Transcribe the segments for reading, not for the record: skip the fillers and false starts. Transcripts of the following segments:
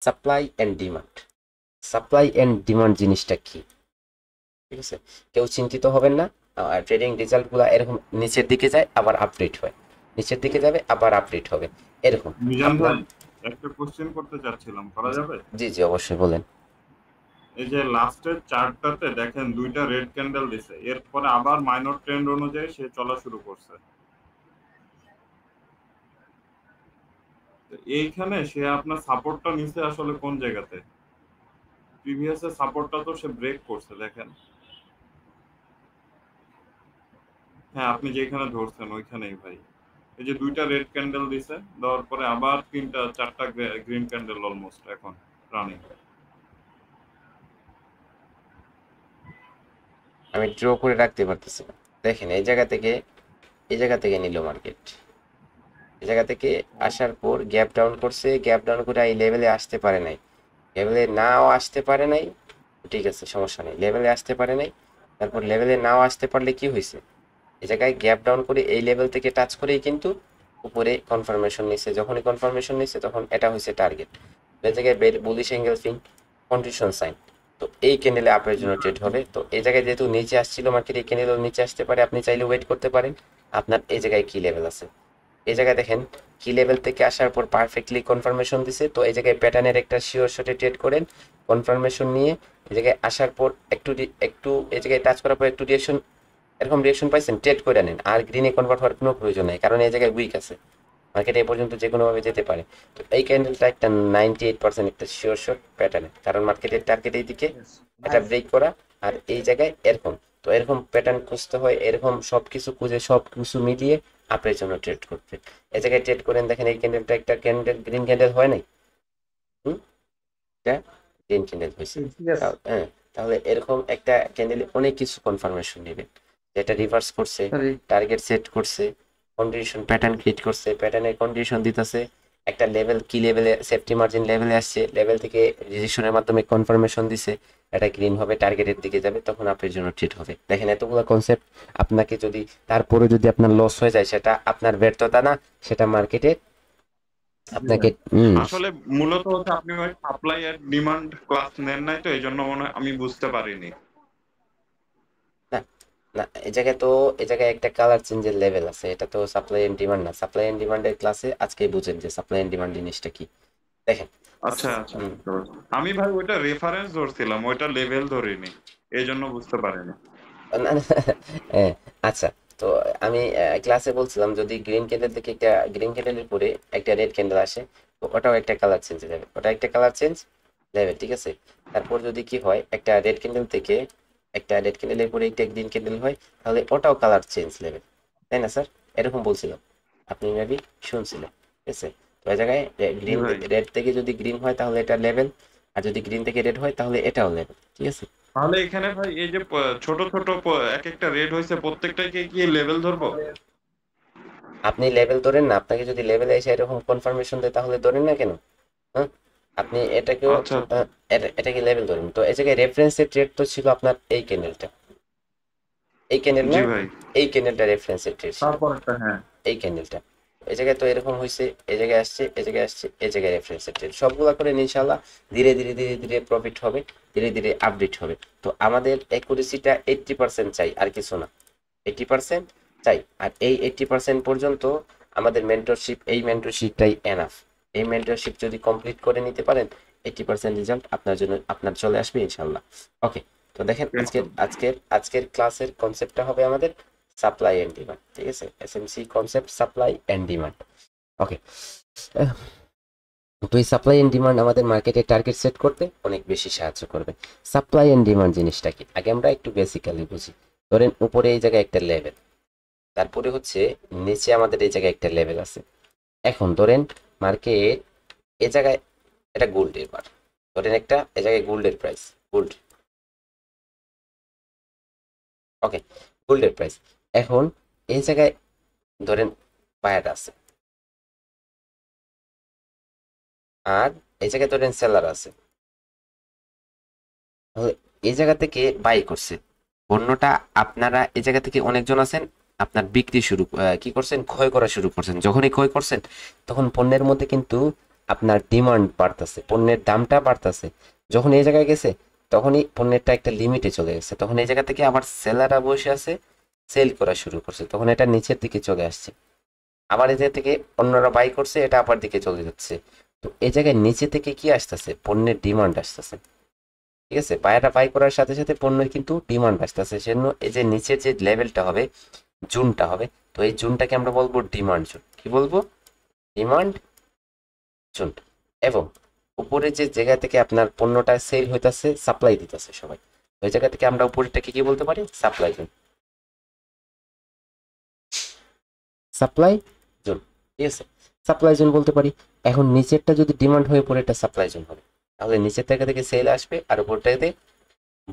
Supply and demand. Supply and demand জিনিসটা কি, ঠিক আছে? কেউ চিন্তিত হবেন না। ট্রেডিং রেজাল্টগুলো এরকম নিচের দিকে যায় আবার আপডেট হয়, নিচের দিকে যাবে আবার আপডেট হবে, এরকম। মিজান আপনার, ভাই, একটা কোশ্চেন করতে চাচ্ছিলাম, করা যাবে? জি জি অবশ্যই বলেন। এই যে লাস্টের চার্টটাতে দেখেন দুইটা রেড ক্যান্ডেল দিছে, এরপরে আবার মাইনর ট্রেন্ড অনুযায়ী সে চলা শুরু করছে। তো এইখানে সে আপনার সাপোর্টটা নিছে আসলে কোন জায়গাতে? প্রিভিয়াস এর সাপোর্টটা তো সে ব্রেক করছে দেখেন। হ্যাঁ, আপনি যেখানে ধরছেন ওইখানেই ভাই। এই যে দুইটা রেড ক্যান্ডেল দিছে, দেওয়ার পরে আবার তিনটা চারটা গ্রিন ক্যান্ডেল অলমোস্ট এখন রানিং। আমি ড্র করে রাখতে পারতেছি না। দেখেন এই জায়গা থেকে নিল মার্কেট, এই জায়গা থেকে আসার পর গ্যাপ ডাউন করছে, গ্যাপ ডাউন করে এই লেভেলে আসতে পারে নাই, লেভেলে নাও আসতে পারে নাই, ঠিক আছে সমস্যা নেই, লেভেলে আসতে পারে নাই। তারপর লেভেলে নাও আসতে পারলে কি হয়েছে, এই জায়গায় গ্যাপ ডাউন করে এই লেভেল থেকে টাচ করেই কিন্তু উপরে কনফার্মেশন নিচ্ছে, যখনই কনফার্মেশন নিচ্ছে তখন এটা হয়েছে টার্গেট। এই জায়গায় বুলিশ অ্যাঙ্গেল ফিং কন্ডিশন সাইন। তো এই ক্যান্ডেলে আপনার জন্য ট্রেড হবে। তো এই জায়গায় যেহেতু নিচে আসছিল মার্কেট, এই ক্যান্ডেলও নিচে আসতে পারে, আপনি চাইলে ওয়েট করতে পারেন। আপনার এই জায়গায় কি লেভেল আছে, এই জায়গায় দেখেন কি লেভেল থেকে আসার পর পারফেক্টলি কনফার্মেশন দিছে। তো এই জায়গায় প্যাটার্নের একটা শিওর শটে ট্রেড করেন, কনফার্মেশন নিয়ে এই জায়গায় আসার পর একটু এই জায়গায় টাচ করার পর একটু রিয়েকশন, এরকম রিয়েকশন পাইছেন, ট্রেড করে নেন। আর গ্রিনে কনভার্ট হওয়ার কোনো প্রয়োজন নেই, কারণ এই জায়গায় উইক আছে, মার্কেট এই পর্যন্ত যে কোনোভাবে যেতে পারে। তো এই ক্যান্ডেলটা একটা 98% একটা শিওর শট প্যাটার্নে, কারণ মার্কেটের টার্গেট এই দিকে এটা ব্রেক করা, আর এই জায়গায় এরকম। তো এরকম প্যাটার্ন খুঁজতে হয়, এরকম সব কিছু খুঁজে সব কিছু মিলিয়ে আপনার জন্য ট্রেড করতে। এই জায়গায় ট্রেড করেন, দেখেন এই ক্যান্ডেলটা একটা ক্যান্ডেল, গ্রিন ক্যান্ডেল হয় নাই, হুম, এটা গ্রিন ক্যান্ডেল হয়েছে। হ্যাঁ, তাহলে এরকম একটা ক্যান্ডেলে অনেক কিছু কনফার্মেশন নেবেন, যেটা রিভার্স করছে, টার্গেট সেট করছে, কন্ডিশন প্যাটার্ন ক্রিয়েট করছে, প্যাটার্নের কন্ডিশন দিতেছে, একটা লেভেল কি লেভেলে সেফটি মার্জিন লেভেলে আসছে, লেভেল থেকে রেজিস্ট্রেশনের মাধ্যমে কনফার্মেশন দিছে, এটা গ্রিন হবে টার্গেটের দিকে যাবে, তখন আপনার জন্য ট্রেড হবে। দেখেন এতগুলো কনসেপ্ট, আপনাকে যদি তারপরে যদি আপনার লস হয়ে যায় সেটা আপনার ব্যর্থতা না, সেটা মার্কেটে জি ভাই। আপনাকে আসলে মূলত হচ্ছে আপনি ওই সাপ্লাই আর ডিমান্ড ক্লাস নেন নাই, তো এই জন্য মনে হয় আমি বুঝতে পারিনি। না, না, এই জায়গায় তো, এই জায়গায় একটা কালার চেঞ্জের লেভেল আছে, এটা তো সাপ্লাই এন্ড ডিমান্ড না। সাপ্লাই এন্ড ডিমান্ডের ক্লাসে আজকে বুঝেন যে সাপ্লাই এন্ড ডিমান্ড জিনিসটা কি। দেখেন, আচ্ছা আচ্ছা, হুম, বুঝতে পারছি। আমি ভাই ওইটা রেফারেন্স ধরছিলাম, ওইটা লেভেল ধরিনি, এই জন্য বুঝতে পারিনি। না, না, হ্যাঁ, আচ্ছা। তো আমি ক্লাসে বলছিলাম যদি গ্রিন ক্যান্ডেল থেকে একটা গ্রিন ক্যান্ডেলের পরে একটা রেড ক্যান্ডেল আসে, তো ওটাও একটা কালার চেঞ্জ হয়ে যাবে, ওটা একটা কালার চেঞ্জ লেভেল, ঠিক আছে? তারপর যদি কি হয়, একটা রেড ক্যান্ডেল থেকে একটা রেড ক্যান্ডেলের পরে একটা গ্রিন ক্যান্ডেল হয়, তাহলে ওটাও কালার চেঞ্জ লেভেল, তাই না স্যার? এরকম বলছিলাম, আপনি মেবি শুনছিলেন, ঠিক আছে? তো এই জায়গায় জি গ্রিন, ভাই। রেড থেকে যদি গ্রিন হয় তাহলে এটা লেভেল, আর যদি গ্রিন থেকে রেড হয় তাহলে এটাও লেভেল, ঠিক আছে? তাহলে এখানে ভাই এই যে ছোট ছোট এক একটা রেড হয়েছে, প্রত্যেকটাকে কি লেভেল ধরবো? আপনি লেভেল ধরেন না, আপনাকে যদি লেভেলে এসে এরকম কনফার্মেশন দেয় তাহলে ধরেন না কেন? হ্যাঁ, আপনি এটাকেও আচ্ছা আচ্ছা। এটাকে লেভেল ধরেন। তো এই জায়গায় রেফারেন্সের ট্রেড তো ছিল আপনার এই ক্যান্ডেলটা, এই ক্যান্ডেল না, জি ভাই। এই ক্যান্ডেলটা রেফারেন্সের ট্রেড ছিল, তারপর একটা, হ্যাঁ। এই ক্যান্ডেলটা। এই জায়গায় তো এরকম হয়েছে, এই জায়গায় আসছে, এই জায়গায় আসছে, এই জায়গায় রেফারেন্সের ট্রেড, সবগুলা করে ইনশাল্লাহ ধীরে ধীরে ধীরে ধীরে প্রফিট হবে, ধীরে ধীরে আপডেট হবে। তো আমাদের অ্যাকুরেসিটা 80% চাই, আর কিছু না, 80% চাই। আর এই 80% পর্যন্ত আমাদের মেন্টরশিপ, এই মেন্টরশিপটাই এনাফ। এই মেন্টরশিপ যদি কমপ্লিট করে নিতে পারেন, 80% রেজাল্ট আপনার জন্য আপনার চলে আসবে ইনশাল্লাহ। ওকে, তো দেখেন আজকের ক্লাসের কনসেপ্টটা হবে আমাদের সাপ্লাই অ্যান্ড ডিমান্ড, ঠিক আছে? SMC concept, supply and demand. Okay, তো এই সাপ্লাই অ্যান্ড ডিমান্ড আমাদের মার্কেটে টার্গেট সেট করতে অনেক বেশি সাহায্য করবে। সাপ্লাই অ্যান্ড ডিমান্ড জিনিসটা কি, আগে আমরা একটু বেসিক্যালি বুঝি। ধরেন উপরে এই জায়গায় একটা লেভেল, তারপরে হচ্ছে নিচে আমাদের এই জায়গায় একটা লেভেল আছে। এখন ধরেন মার্কেট এই জায়গায়, এটা গোল্ডের বার, ধরেন একটা এই জায়গায় গোল্ডের প্রাইস, গোল্ড, ওকে, গোল্ডের প্রাইস। এখন এই জায়গায় ধরেন বায়ার আছে, আর এই জায়গায় ধরেন সেলার আছে। তাহলে এই জায়গা থেকে বাই করছে পণ্যটা, আপনারা এই জায়গা থেকে অনেকজন আছেন, আপনার বিক্রি শুরু কি করছেন, ক্ষয় করা শুরু করছেন। যখনই ক্ষয় করছেন তখন পণ্যের মধ্যে কিন্তু আপনার ডিমান্ড বাড়তেছে, পণ্যের দামটা বাড়তেছে। যখন এই জায়গায় গেছে তখনই পণ্যেরটা একটা লিমিটে চলে গেছে, তখন এই জায়গা থেকে আবার সেলাররা বসে আছে, সেল করা শুরু করছে, তখন এটা নিচের দিকে চলে আসছে। আবার এই জায়গা থেকে অন্যরা বাই করছে, এটা আপার দিকে চলে যাচ্ছে। তো এই জায়গায় নিচে থেকে কি আসতেছে, পণ্যের ডিমান্ড আসতেছে। ঠিক আছে, বায়াররা বাই করার সাথে সাথে পণ্যের কিন্তু ডিমান্ড আসতেছে, সেজন্য এই যে নিচের যে লেভেলটা হবে, জুনটা হবে, তো এই জুনটাকে আমরা বলবো ডিমান্ড জোন। কি বলবো? Demand zone. এবং উপরে যে জায়গা থেকে আপনার পণ্যটা সেল হইতাছে, সাপ্লাই দিতেছে সবাই, ওই জায়গা থেকে আমরা উপরেরটাকে কি বলতে পারি? Supply zone. সাপ্লাই জোন, ঠিক আছে, সাপ্লাই জোন বলতে পারি। এখন নিচেরটা যদি ডিমান্ড হয়ে পড়ে, এটা সাপ্লাই জোন হবে, তাহলে নিচের টাকা থেকে সেল আসবে আর উপরটাতে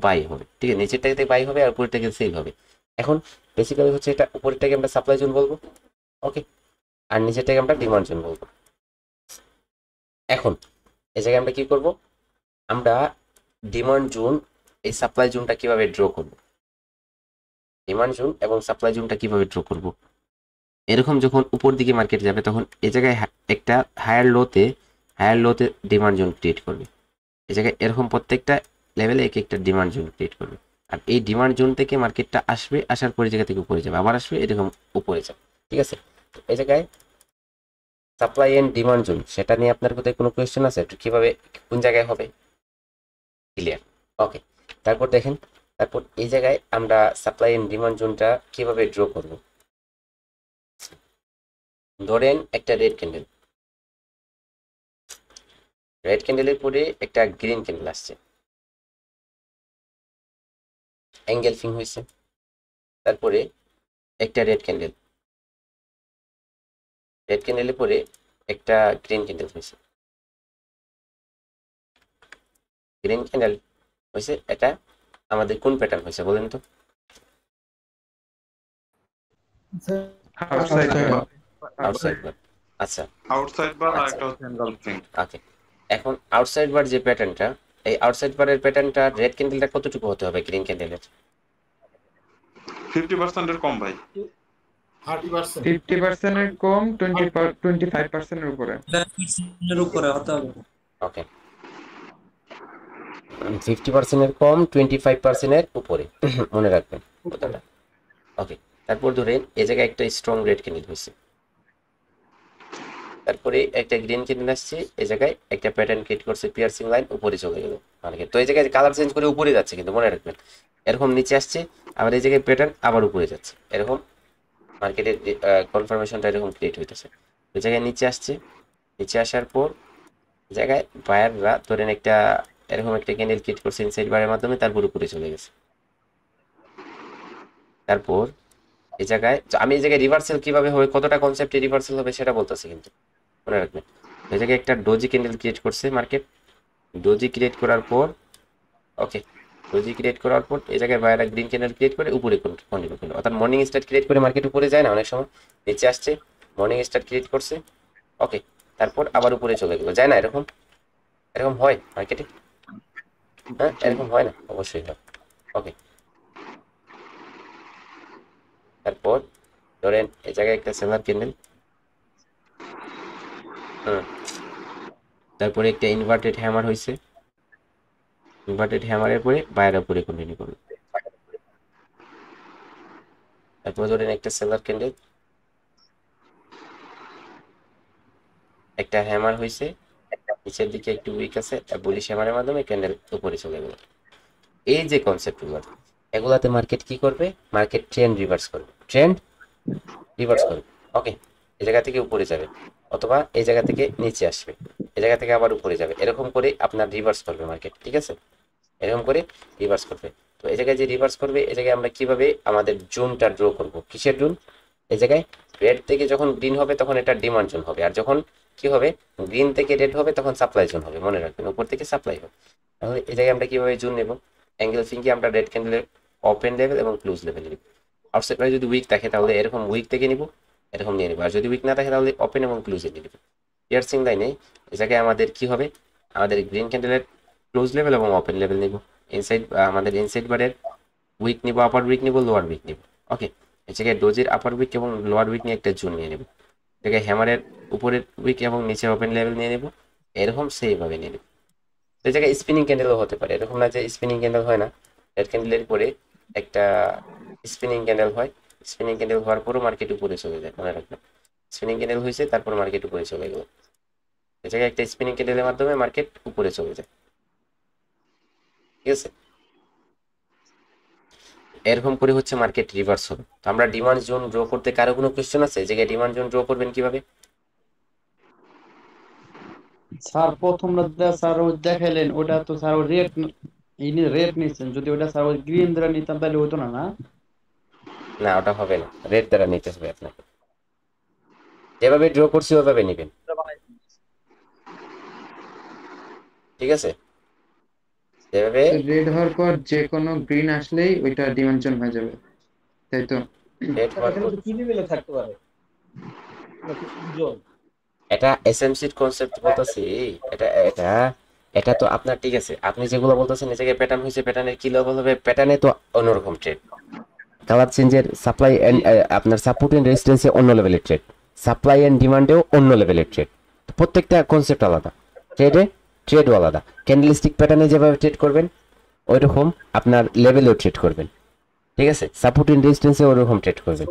বাই হবে। ঠিক আছে, নিচের টাকাতে বাই হবে আর উপরের টাকা সেল হবে। এখন বেসিক্যালি হচ্ছে এটা উপরেরটাকে আমরা সাপ্লাই জোন বলবো, ওকে, আর নিচেরটাকে আমরা ডিমান্ড জোন বলবো। এখন এই জায়গায় আমরা কি করব, আমরা ডিমান্ড জোন, এই সাপ্লাই জোনটা কিভাবে ড্র করব, ডিমান্ড জোন এবং সাপ্লাই জোনটা কিভাবে ড্র করব। এরকম যখন উপর দিকে মার্কেট যাবে তখন এই জায়গায় একটা হায়ার লোতে ডিমান্ড জোন ক্রিয়েট করবে। এই জায়গায় এরকম প্রত্যেকটা লেভেলে এক একটা ডিমান্ড জোন ক্রিয়েট করবে। আর এই ডিমান্ড জোন থেকে মার্কেটটা আসবে, আসার পরে জায়গা থেকে উপরে যাবে, আবার আসবে, এরকম উপরে যাবে। ঠিক আছে, তো এই জায়গায় সাপ্লাই এন্ড ডিমান্ড জোন, সেটা নিয়ে আপনার কোথায় কোনো কোয়েশ্চেন আছে? একটু কিভাবে, কোন জায়গায় হবে? ক্লিয়ার? ওকে, তারপর দেখেন, তারপর এই জায়গায় আমরা সাপ্লাই এন্ড ডিমান্ড জোনটা কিভাবে ড্র করব। ধরেন একটা রেড ক্যান্ডেলের পরে একটা গ্রিন ক্যান্ডেল আসছে, এঙ্গেলফিং হয়েছে। তারপরে একটা রেড ক্যান্ডেলের পরে একটা গ্রিন ক্যান্ডেল হয়েছে, গ্রিন ক্যান্ডেল হয়েছে। এটা আমাদের কোন প্যাটার্ন হয়েছে বলেন তো? আউটসাইড বার। আউটসাইড বার। আচ্ছা, আউটসাইড বার আর আচ্ছা, একটা হচ্ছে এনগালফিং। ওকে। এখন আউটসাইড বার যে প্যাটার্নটা, এই আউটসাইড বারের প্যাটার্নটা রেড ক্যান্ডেলটা কতটুকু হতে হবে গ্রিন ক্যান্ডেলের? 50% এর কম ভাই। 50% এর কম, 25% এর উপরে। এর উপরে হতে হবে। ওকে, 50% এর কম, 25% এর উপরে, মনে রাখবেন কথাটা। ওকে, তারপর ধরেন এই জায়গায় একটা স্ট্রং রেড ক্যান্ডেল হয়েছে, তারপরে একটা গ্রিন ক্যান্ডেল আসছে, এই জায়গায় একটা প্যাটার্ন ক্রিয়েট করছে, পিয়ার্সিং লাইন উপরে চলে গেল মার্কেট। তো এই জায়গায় কালার চেঞ্জ করে উপরে যাচ্ছে, কিন্তু মনে রাখবেন এরকম নিচে আসছে, আবার এই জায়গায় প্যাটার্ন আবার উপরে যাচ্ছে, এরকম মার্কেটের কনফার্মেশনটা এরকম ক্রিয়েট হইতেছে। ওই জায়গায় নিচে আসছে, নিচে আসার পর জায়গায় বায়াররা ধরেন একটা এরকম একটা ক্যান্ডেল ক্রিয়েট করছে ইনসাইড বারের মাধ্যমে, তারপর উপরে চলে গেছে। তারপর এই জায়গায় আমি এই জায়গায় রিভার্সাল কিভাবে হবে, কতটা কনসেপ্টে রিভার্সাল হবে সেটা বলতেছি, কিন্তু মনে রাখবেন এই জায়গায় একটা ডোজি ক্যান্ডেল ক্রিয়েট করছে মার্কেট। ডোজি ক্রিয়েট করার পর, ওকে, ডোজি ক্রিয়েট করার পর এই জায়গায় বাইরে গ্রিন ক্যান্ডেল ক্রিয়েট করে উপরে কন্টিনিউ করলো, অর্থাৎ মর্নিং স্টার ক্রিয়েট করে মার্কেট উপরে যায় না অনেক সময়, নিচে আসছে, মর্নিং স্টার ক্রিয়েট করছে, ওকে, তারপর আবার উপরে চলে গেলো, যায় না? এরকম এরকম হয় মার্কেটে? হ্যাঁ, এরকম হয় না? অবশ্যই হয়। ওকে, তারপর ধরেন এই জায়গায় একটা সেলার ক্যান্ডেল, তারপরে একটা ইনভার্টেড হ্যামার হয়েছে, ইনভার্টেড হ্যামারের পরে বায়ের উপরে কন্টিনিউ করবে। তারপর ধরেন একটা সেলার ক্যান্ডেল, একটা হ্যামার হয়েছে, নিচের দিকে একটু উইক আছে, বুলিশ হ্যামারের মাধ্যমে ক্যান্ডেল উপরে চলে গেল। এই যে কনসেপ্টগুলো, এগুলাতে মার্কেট কি করবে? মার্কেট ট্রেন্ড রিভার্স করবে, ওকে, এই জায়গা থেকে উপরে যাবে, অথবা এই জায়গা থেকে নিচে আসবে, এই জায়গা থেকে আবার উপরে যাবে, এরকম করে আপনার রিভার্স করবে মার্কেট। ঠিক আছে, এরকম করে রিভার্স করবে। তো এই জায়গায় যে রিভার্স করবে, এই জায়গায় আমরা কিভাবে আমাদের জোনটা ড্র করব? কিসের জোন? এই জায়গায় রেড থেকে যখন গ্রিন হবে তখন এটা ডিমান্ড জোন হবে, আর যখন কি হবে, গ্রিন থেকে রেড হবে তখন সাপ্লাই জোন হবে, মনে রাখবেন উপর থেকে সাপ্লাই হবে। তাহলে এই জায়গায় আমরা কিভাবে জোন নেব? অ্যাঙ্গেল ফিঙ্কি আমরা রেড ক্যান্ডেলের ওপেন লেভেল এবং ক্লোজ লেভেল নিব। আউটসাইড যদি উইক থাকে তাহলে এরকম উইক থেকে নিব, এরকম নিয়ে নেবো, আর যদি উইক না থাকে তাহলে ওপেন এবং ক্লোজে নিয়ে নেবো। পিয়ার্সিং লাইনে এই জায়গায় আমাদের কি হবে, আমাদের গ্রিন ক্যান্ডেলের ক্লোজ লেভেল এবং ওপেন লেভেল নিব। ইনসাইড আমাদের ইনসাইড বারের উইক নিব, আপার উইক নিব, লোয়ার উইক নিব। ওকে, এই জায়গায় ডোজের আপার উইক এবং লোয়ার উইক নিয়ে একটা জোন নিয়ে নেব। জায়গায় হ্যামারের উপরের উইক এবং নিচের ওপেন লেভেল নিয়ে নেব, এরকম সেইভাবে নিলে এই জায়গায় স্পিনিং ক্যান্ডেলও হতে পারে, এরকম না যে স্পিনিং ক্যান্ডেল হয় না, রেড ক্যান্ডেলের পরে একটা স্পিনিং ক্যান্ডেল হয়, স্পিনিং ক্যান্ডেল হওয়ার পরও মার্কেট উপরে চলে যায়, মনে রাখবেন স্পিনিং ক্যান্ডেল হয়েছে তারপর মার্কেট উপরে চলে গেল, এই জায়গায় একটা স্পিনিং ক্যান্ডেলের মাধ্যমে মার্কেট উপরে চলে যায়, ঠিক আছে। এরকম করে হচ্ছে মার্কেট রিভার্স হবে। তো আমরা ডিমান্ড জোন ড্র করতে কারো কোনো কোয়েশ্চেন আছে? এই জায়গায় ডিমান্ড জোন ড্র করবেন কিভাবে? স্যার প্রথমটা স্যার ও দেখাইলেন ওটা তো স্যার রেট রেট নিচ্ছেন, যদি ওটা স্যার ওই গ্রিন দ্বারা নিতাম তাহলে হতো না না? না ওটা হবে না, রেড দ্বারা নিতে হবে আপনাকে, যেভাবে ড্র করছি ওভাবে নেবেন, ঠিক আছে, যেভাবে রেড হওয়ার পর যে কোনো গ্রিন আসলেই ওইটা ডিমেনশন হয়ে যাবে, তাই তো? রেড হওয়ার পর কি লেভেলে থাকতে পারে জোন? এটা এসএমসির কনসেপ্ট বলতেছি, এটা এটা এটা তো আপনার ঠিক আছে, আপনি যেগুলো বলতেছেন এই জায়গায় প্যাটার্ন হয়েছে, প্যাটার্নের কি লেভেল হবে, প্যাটার্নে তো অন্যরকম ট্রেড, কালার চেঞ্জের সাপ্লাই এন্ড আপনার সাপোর্ট এন্ড রেজিস্ট্যান্সে অন্য লেভেলের ট্রেড, সাপ্লাই এন্ড ডিমান্ডেও অন্য লেভেলের ট্রেড, প্রত্যেকটা কনসেপ্ট আলাদা, ট্রেডও আলাদা, ক্যান্ডেলস্টিক প্যাটার্নে যেভাবে ট্রেড করবেন ওইরকম আপনার লেভেলেও ট্রেড করবেন, ঠিক আছে, সাপোর্ট এন্ড রেজিস্ট্যান্সে ওইরকম ট্রেড করবেন,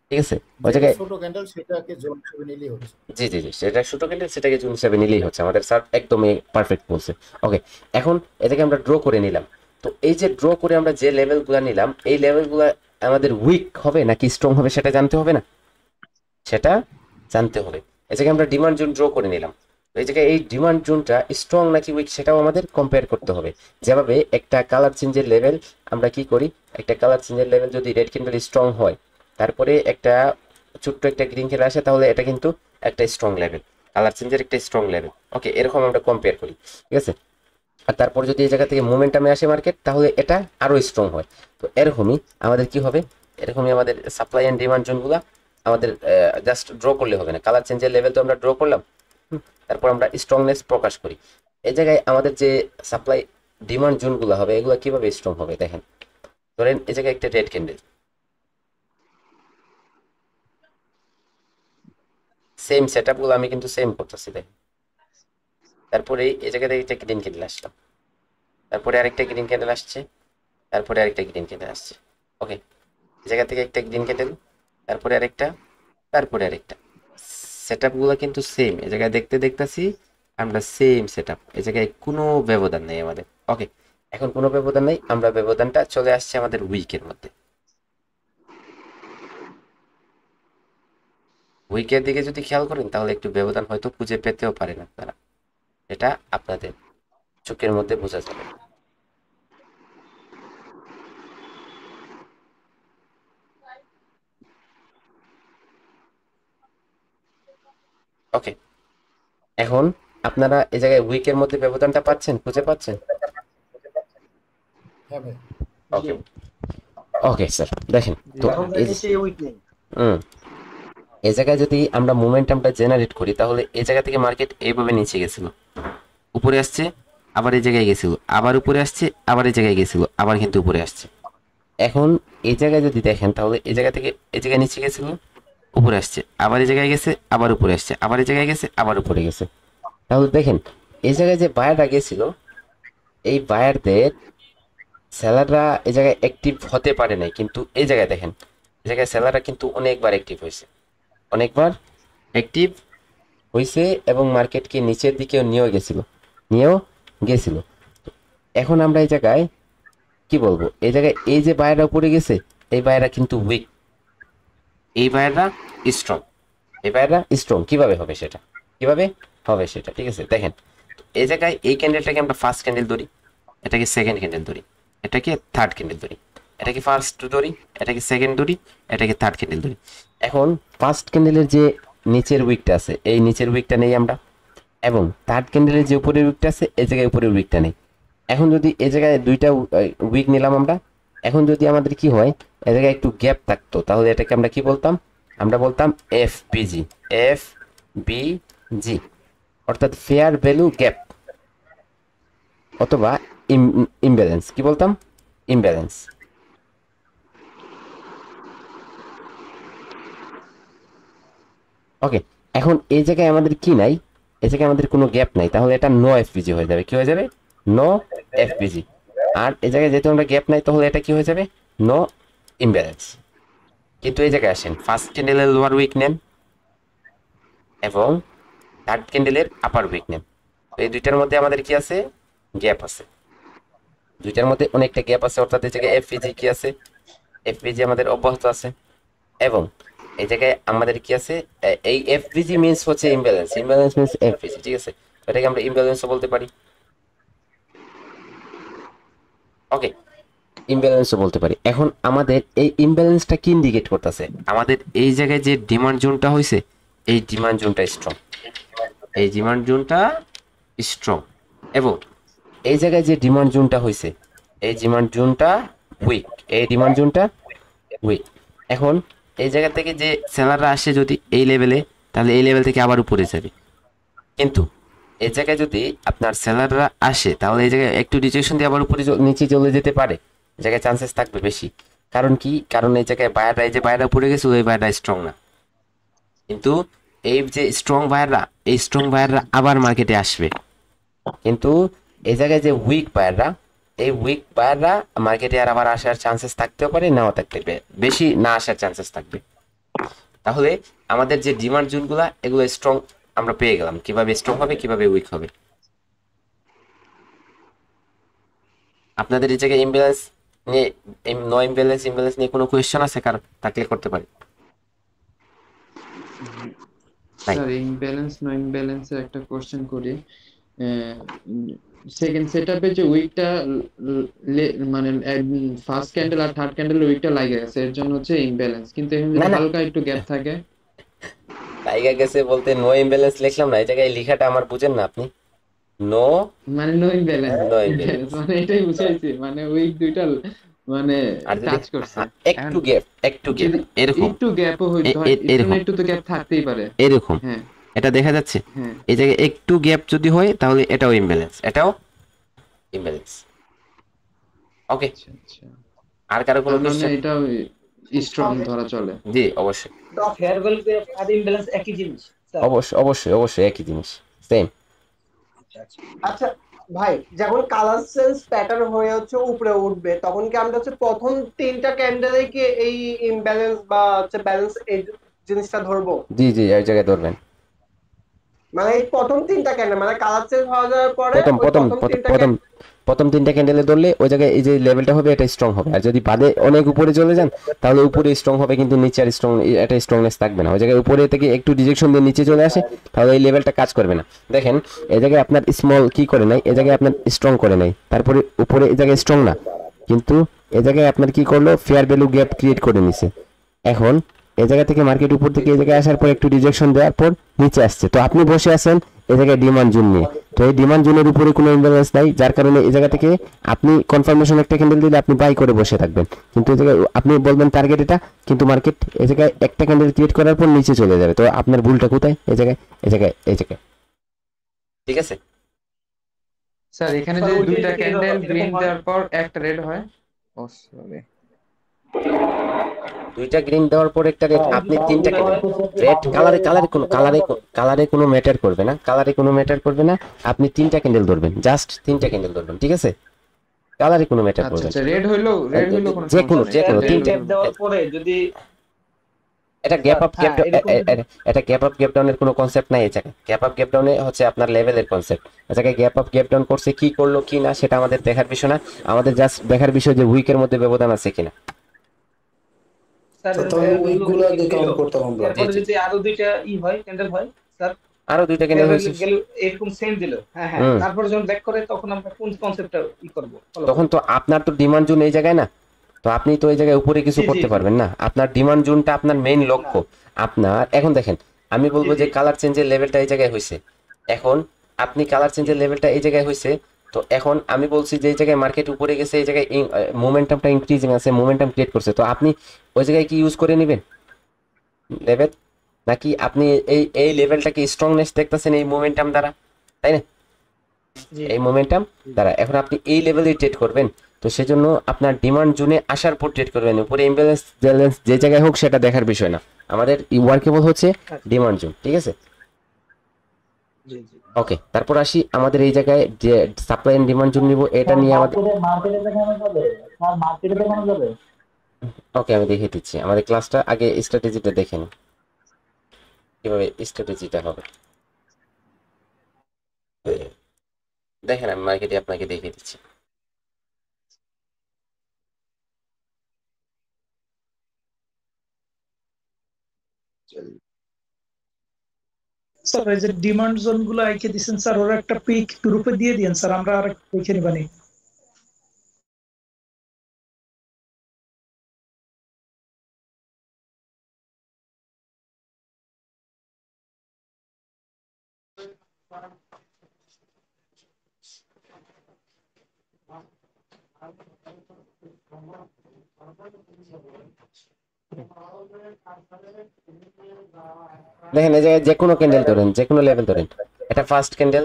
ঠিক আছে, ওই জায়গায় ছোট ক্যান্ডেল সেটাকে জোন হিসেবে নিলেই হচ্ছে। জি জি জি, সেটা ছোট ক্যান্ডেল সেটাকে জুন হিসাবে নিলেই হচ্ছে, আমাদের স্যার একদমই পারফেক্ট বলছে। ওকে, এখন এটাকে আমরা ড্র করে নিলাম, তো এই যে ড্র করে আমরা যে লেভেলগুলো নিলাম এই লেভেলগুলো আমাদের উইক হবে নাকি স্ট্রং হবে সেটা জানতে হবে না, সেটা জানতে হবে। এই জায়গায় আমরা ডিমান্ড জোন ড্র করে নিলাম, তো এই জায়গায় এই ডিমান্ড জোনটা স্ট্রং নাকি উইক সেটাও আমাদের কম্পেয়ার করতে হবে, যেভাবে একটা কালার চেঞ্জের লেভেল আমরা কি করি, একটা কালার চেঞ্জের লেভেল যদি রেড ক্যান্ডেল স্ট্রং হয় তারপরে একটা ছোট্ট একটা গ্রিন ক্যান্ডেল আসে তাহলে এটা কিন্তু একটা স্ট্রং লেভেল, কালার চেঞ্জের একটা স্ট্রং লেভেল, ওকে, এরকম আমরা কম্পেয়ার করি, ঠিক আছে। আর তারপর যদি এই জায়গা থেকে মোমেন্টামে আসে মার্কেট তাহলে এটা আরো স্ট্রং হয়, তো এরকমই আমাদের কি হবে, এরকমই আমাদের সাপ্লাই এন্ড ডিমান্ড জোনগুলো আমাদের জাস্ট ড্র করলে হবে না, কালার চেঞ্জের লেভেল তো আমরা ড্র করলাম, তারপর আমরা স্ট্রংনেস প্রকাশ করি, এই জায়গায় আমাদের যে সাপ্লাই ডিমান্ড জোনগুলো হবে এগুলো কিভাবে স্ট্রং হবে দেখেন, ধরেন এই জায়গায় একটা রেড ক্যান্ডেল, সেম সেটআপ গুলো আমি কিন্তু সেম করতেছি দেখেন, তারপরে এই জায়গা থেকে একটা গ্রিন ক্যান্ডেল আসলাম, তারপরে আরেকটা গ্রিন ক্যান্ডেল আসছে, তারপরে আরেকটা গ্রিন ক্যান্ডেল আসছে, ওকে, এই জায়গা থেকে একটা গ্রিন ক্যান্ডেল, তারপরে আরেকটা, তারপরে আরেকটা, সেটআপ গুলো কিন্তু সেম, এই জায়গায় দেখতে দেখতেছি আমরা সেম সেটআপ, এই জায়গায় কোনো ব্যবধান নেই আমাদের, ওকে, এখন কোনো ব্যবধান নেই, আমরা ব্যবধানটা চলে আসছে আমাদের উইকের মধ্যে, উইকের দিকে যদি খেয়াল করেন তাহলে একটু ব্যবধান হয়তো খুঁজে পেতেও পারেন আপনারা, এটা আপনাদের চোখের মধ্যে বোঝা যাবে, ওকে, এখন আপনারা এই জায়গায় উইকের মধ্যে ব্যবধানটা পাচ্ছেন, খুঁজে পাচ্ছেন? হ্যাঁ ভাই, ওকে ওকে স্যার, দেখেন তো এই যে হুম, এই জায়গায় যদি আমরা মোমেন্টামটা জেনারেট করি তাহলে এই জায়গা থেকে মার্কেট এইভাবে নিচে গেছিল, উপরে আসছে, আবার এই জায়গায় গেছিল, আবার উপরে আসছে, আবার এই জায়গায় গেছিল, আবার কিন্তু উপরে আসছে, এখন এই জায়গায় যদি দেখেন তাহলে এই জায়গা থেকে এই জায়গায় নিচে গেছিল, উপরে আসছে, আবার এই জায়গায় গেছে, আবার উপরে আসছে, আবার এই জায়গায় গেছে, আবার উপরে গেছে, তাহলে দেখেন এই জায়গায় যে বায়াররা গেছিল এই বায়ারদের সেলাররা এই জায়গায় অ্যাক্টিভ হতে পারে নাই, কিন্তু এই জায়গায় দেখেন এই জায়গায় সেলাররা কিন্তু অনেকবার অ্যাক্টিভ হয়েছে, অনেকবার অ্যাক্টিভ হয়েছে এবং মার্কেটকে নিচের দিকেও নিয়েও গেছিল। এখন আমরা এই জায়গায় কি বলবো, এই জায়গায় এই যে বায়াররা উপরে গেছে এই বায়াররা কিন্তু উইক, এই বায়াররা স্ট্রং, এই বায়াররা স্ট্রং, কিভাবে হবে সেটা, কিভাবে হবে সেটা, ঠিক আছে, দেখেন এই জায়গায় এই ক্যান্ডেলটাকে আমরা ফার্স্ট ক্যান্ডেল ধরি, এটাকে সেকেন্ড ক্যান্ডেল ধরি, এটাকে থার্ড ক্যান্ডেল ধরি, এটাকে ফার্স্ট ধরি, এটাকে সেকেন্ড ধরি, এটাকে থার্ড ক্যান্ডেল ধরি, এখন ফার্স্ট ক্যান্ডেলের যে নিচের উইকটা আছে এই নিচের উইকটা নেই আমরা, এবং থার্ড ক্যান্ডেলের যে উপরের উইকটা আছে এই জায়গায় উপরের উইকটা নেই, এখন যদি এই জায়গায় দুইটা উইক নিলাম আমরা, এখন যদি আমাদের কি হয় এই জায়গায় একটু গ্যাপ থাকতো তাহলে এটাকে আমরা কি বলতাম, আমরা বলতাম এফবিজি, এফবিজি অর্থাৎ ফেয়ার ভ্যালু গ্যাপ, অথবা ইমব্যালেন্স, কি বলতাম, ইমব্যালেন্স, ওকে, এখন এই জায়গায় আমাদের কি নাই, এই জায়গায় আমাদের কোনো গ্যাপ নাই, তাহলে এটা নো এফপিজি হয়ে যাবে। কি হয়ে যাবে? নো এফপিজি। আর এই জায়গায় যেহেতু আমরা গ্যাপ নাই, তাহলে এটা কি হয়ে যাবে? No imbalance. কিন্তু এই জায়গায় আসেন, ফার্স্ট ক্যান্ডেলের লোয়ার উইক নেন এবং থার্ড ক্যান্ডেলের আপার উইক নেন। তো এই দুইটার মধ্যে আমাদের কি আছে? গ্যাপ আছে। দুইটার মধ্যে অনেকটা গ্যাপ আছে, অর্থাৎ এই জায়গায় এফপিজি কি আছে? এফপিজি আমাদের অব্যাহত আছে। এবং এই জায়গায় আমাদের কি আছে? এই এফপিজি মিন্স হচ্ছে ইমব্যালেন্স, ইমব্যালেন্স মিন্স এফপিজি, ঠিক আছে? এটাকে আমরা ইমব্যালেন্সও বলতে পারি। ওকে, ইমব্যালেন্সও বলতে পারি। এখন আমাদের এই ইমব্যালেন্সটা কি ইন্ডিকেট করতেছে? আমাদের এই জায়গায় যে ডিমান্ড জোনটা হয়েছে, এই ডিমান্ড জোনটা স্ট্রং, এই ডিমান্ড জোনটা স্ট্রং। এবং এই জায়গায় যে ডিমান্ড জোনটা হয়েছে, এই ডিমান্ড জোনটা উইক, এই ডিমান্ড জোনটা উইক। এখন এই জায়গা থেকে যে সেলাররা আসে যদি এই লেভেলে, তাহলে এই লেভেল থেকে আবার উপরে যাবে। কিন্তু এই জায়গায় যদি আপনার সেলাররা আসে, তাহলে এই জায়গায় একটু রিজেকশন দিয়ে আবার উপরে নিচে চলে যেতে পারে, এই জায়গায় চান্সেস থাকবে বেশি। কারণ কি? কারণ এই জায়গায় বায়াররা, এই যে বায়াররা পড়ে গেছে, ওই বায়াররা স্ট্রং না। কিন্তু এই যে স্ট্রং বায়াররা, এই স্ট্রং বায়াররা আবার মার্কেটে আসবে। কিন্তু এই জায়গায় যে উইক বায়াররা, এই উইক বায়াররা মার্কেটে আর আবার আসার চান্সেস থাকতেও পারে, নাও থাকতে পারে, বেশি না আসার চান্সেস থাকবে। তাহলে আমাদের যে ডিমান্ড জোনগুলা, এগুলো স্ট্রং আমরা পেয়ে গেলাম। কিভাবে স্ট্রং হবে, কিভাবে উইক হবে। আপনাদের এই জায়গায় ইমব্যালেন্স নিয়ে, নো ইমব্যালেন্স, ইমব্যালেন্স নিয়ে কোনো কোয়েশ্চেন আছে কারণ? থাকলে করতে পারি। নাই। স্যার ইমব্যালেন্স নো ইমব্যালেন্সের একটা কোশ্চেন করি। সেকেন্ড সেটআপে যে উইকটা মানে ফার্স্ট ক্যান্ডেল আর থার্ড ক্যান্ডেল উইকটা লাগে গেছে, এর জন্য হচ্ছে ইমব্যালেন্স। কিন্তু এখন যদি না, না। হালকা একটু গ্যাপ থাকে, টাইগার গেছে বলতে নো ইমব্যালেন্স লিখলাম না, এই জায়গায় লেখাটা আমার বুঝেন না আপনি? নো মানে নো ইমব্যালেন্স, নো ইমব্যালেন্স। মানে এটাই বুঝাইছি, মানে উইক দুইটা মানে আর যদি টাচ করছে। একটু গ্যাপ, একটু গ্যাপ, যদি এরকম একটু গ্যাপও হইতে হয়, এরকম একটু তো গ্যাপ থাকতেই পারে। এরকম হ্যাঁ এটা দেখা যাচ্ছে। হ্যাঁ এই জায়গায় একটু গ্যাপ যদি হয়, তাহলে এটাও ইমব্যালেন্স, এটাও ইমব্যালেন্স। ওকে, আচ্ছা আচ্ছা, আর কারো কোনো তার মানে কোশ্চেন? এটা স্ট্রং ধরা চলে। জি অবশ্যই, ফেয়ার ভ্যালু আর ইমব্যালেন্স একই জিনিস স্যার। অবশ্যই, অবশ্যই, অবশ্যই একই জিনিস, সেম। আচ্ছা ভাই, যখন কালার সেন্স প্যাটার্ন হয়ে হচ্ছে উপরে উঠবে, তখন কি আমরা হচ্ছে প্রথম তিনটা ক্যান্ডেলে কি এই ইমব্যালেন্স বা হচ্ছে ব্যালেন্স এই জিনিসটা ধরবো? জি জি, এই জায়গায় ধরবেন। মানে এই প্রথম তিনটা ক্যান্ডেল, মানে কালার চেঞ্জ হয়ে যাওয়ার পরে প্রথম ওই প্রথম প্রথম তিনটা প্রথম প্রথম তিনটা ক্যান্ডেলে ধরলে ওই জায়গায় এই যে লেভেলটা হবে, এটা স্ট্রং হবে। আর যদি বাদে অনেক উপরে চলে যান, তাহলে উপরে স্ট্রং হবে, কিন্তু নিচে আর স্ট্রং, এটা স্ট্রংনেস থাকবে না। ওই জায়গায় উপরে থেকে একটু রিজেকশন দিয়ে নিচে চলে আসে, তাহলে এই লেভেলটা কাজ করবে না। দেখেন এই জায়গায় আপনার স্মল কি করে নাই, এই জায়গায় আপনার স্ট্রং করে নাই, তারপরে উপরে এই জায়গায় স্ট্রং না, কিন্তু এই জায়গায় আপনার কি করলো, ফেয়ার ভ্যালু গ্যাপ ক্রিয়েট করে নিছে। এখন এই জায়গা থেকে মার্কেট উপর থেকে এই জায়গায় আসার পর একটু রিজেকশন দেওয়ার পর নিচে আসছে, তো আপনি বসে আছেন এই জায়গায় ডিমান্ড জোন নিয়ে। তো এই ডিমান্ড জোনের উপরে কোনো ইমব্যালেন্স নাই, যার কারণে এই জায়গা থেকে আপনি কনফার্মেশন একটা ক্যান্ডেল দিলে আপনি বাই করে বসে থাকবেন, কিন্তু এই জায়গায় আপনি বলবেন টার্গেট এটা, কিন্তু মার্কেট এই জায়গায় একটা ক্যান্ডেল ক্রিয়েট করার পর নিচে চলে যাবে। তো আপনার ভুলটা কোথায়? এই জায়গায়, এই জায়গায়, এই জায়গায়। ঠিক আছে স্যার এখানে যে দুইটা ক্যান্ডেল গ্রিন দেওয়ার পর একটা রেড হয়, ও সরি, দুইটা গ্রিন দেওয়ার পর একটা রেড, আপনি তিনটা ক্যান্ডেল রেড কালারে, কালারে কোনো ম্যাটার করবে না, কালারে কোনো ম্যাটার করবে না। আপনি তিনটা ক্যান্ডেল ধরবেন, জাস্ট তিনটা ক্যান্ডেল ধরবেন, ঠিক আছে? কালারে কোনো ম্যাটার আচ্ছা করবে না। আচ্ছা, রেড হইলো কোনো যে কোনো সমস্যা নেই। তিনটা দেওয়ার পরে যদি এটা গ্যাপ আপ গ্যাপ, হ্যাঁ, এরকম এটা গ্যাপ আপ গ্যাপ ডাউনের কোনো কনসেপ্ট নাই। এই জায়গায় গ্যাপ আপ গ্যাপ ডাউনে হচ্ছে আপনার লেভেলের কনসেপ্ট। এই জায়গায় গ্যাপ আপ গ্যাপ ডাউন করছে, কি করলো কি না সেটা আমাদের দেখার বিষয় না, আমাদের জাস্ট দেখার বিষয় যে উইকের মধ্যে ব্যবধান আছে কিনা। স্যার তাহলে ওইগুলো আগে কাউন্ট করতাম আমরা। তারপরে যদি আরো দুইটা হয় ক্যান্ডেল হয় স্যার, আরো দুইটা ক্যান্ডেল হয়েছে, গেল এরকম সেম দিল, হ্যাঁ হ্যাঁ, তারপরে যখন ব্যাক করে তখন আমরা কোন কনসেপ্টটা করব? তখন তো আপনার তো ডিমান্ড জোন এই জায়গায় না, তো আপনি তো এই জায়গায় উপরে কিছু করতে পারবেন না। আপনার ডিমান্ড জোনটা আপনার মেইন লক্ষ্য। আপনার এখন দেখেন, আমি বলবো যে কালার চেঞ্জের লেভেলটা এই জায়গায় হয়েছে। এখন আপনি কালার চেঞ্জের লেভেলটা এই জায়গায় হয়েছে, তো এখন আমি বলছি যে এই জায়গায় মার্কেট উপরে গেছে, এই জায়গায় মোমেন্টামটা ইনক্রিজিং আছে, মোমেন্টাম ক্রিয়েট করছে, তো আপনি ওই জায়গায় কি ইউজ করে নেবেন লেভেল, নাকি আপনি এই লেভেলটাকে স্ট্রংনেস দেখতেছেন এই মোমেন্টাম দ্বারা, তাই না? এই মোমেন্টাম দ্বারা এখন আপনি এই লেভেলে ট্রেড করবেন, তো সেজন্য আপনার ডিমান্ড জোনে আসার পর ট্রেড করবেন। উপরে ইমব্যালেন্স ব্যালেন্স যে জায়গায় হোক সেটা দেখার বিষয় না, আমাদের ওয়ার্কেবল হচ্ছে ডিমান্ড জোন, ঠিক আছে? জি জি ওকে, তারপর আসি আমাদের এই জায়গায় যে সাপ্লাই এন্ড ডিমান্ড জোন নিব, এটা নিয়ে আমাদের ওকে আমি দেখিয়ে দিচ্ছি। আমাদের ক্লাসটা আগে স্ট্র্যাটেজিটা দেখে নিই, কিভাবে স্ট্র্যাটেজিটা হবে। দেখেন আমি মার্কেটে আপনাকে দেখিয়ে দিচ্ছি। স্যার এই যে ডিমান্ড জোন গুলো আইকে দিচ্ছেন স্যার, ওরা একটা পিক গ্রুপে দিয়ে দিয়েন স্যার, আমরা আর দেখে নিবানি। দেখেন এই জায়গায় যে কোনো ক্যান্ডেল ধরেন, যে কোনো লেভেল ধরেন, এটা ফার্স্ট ক্যান্ডেল,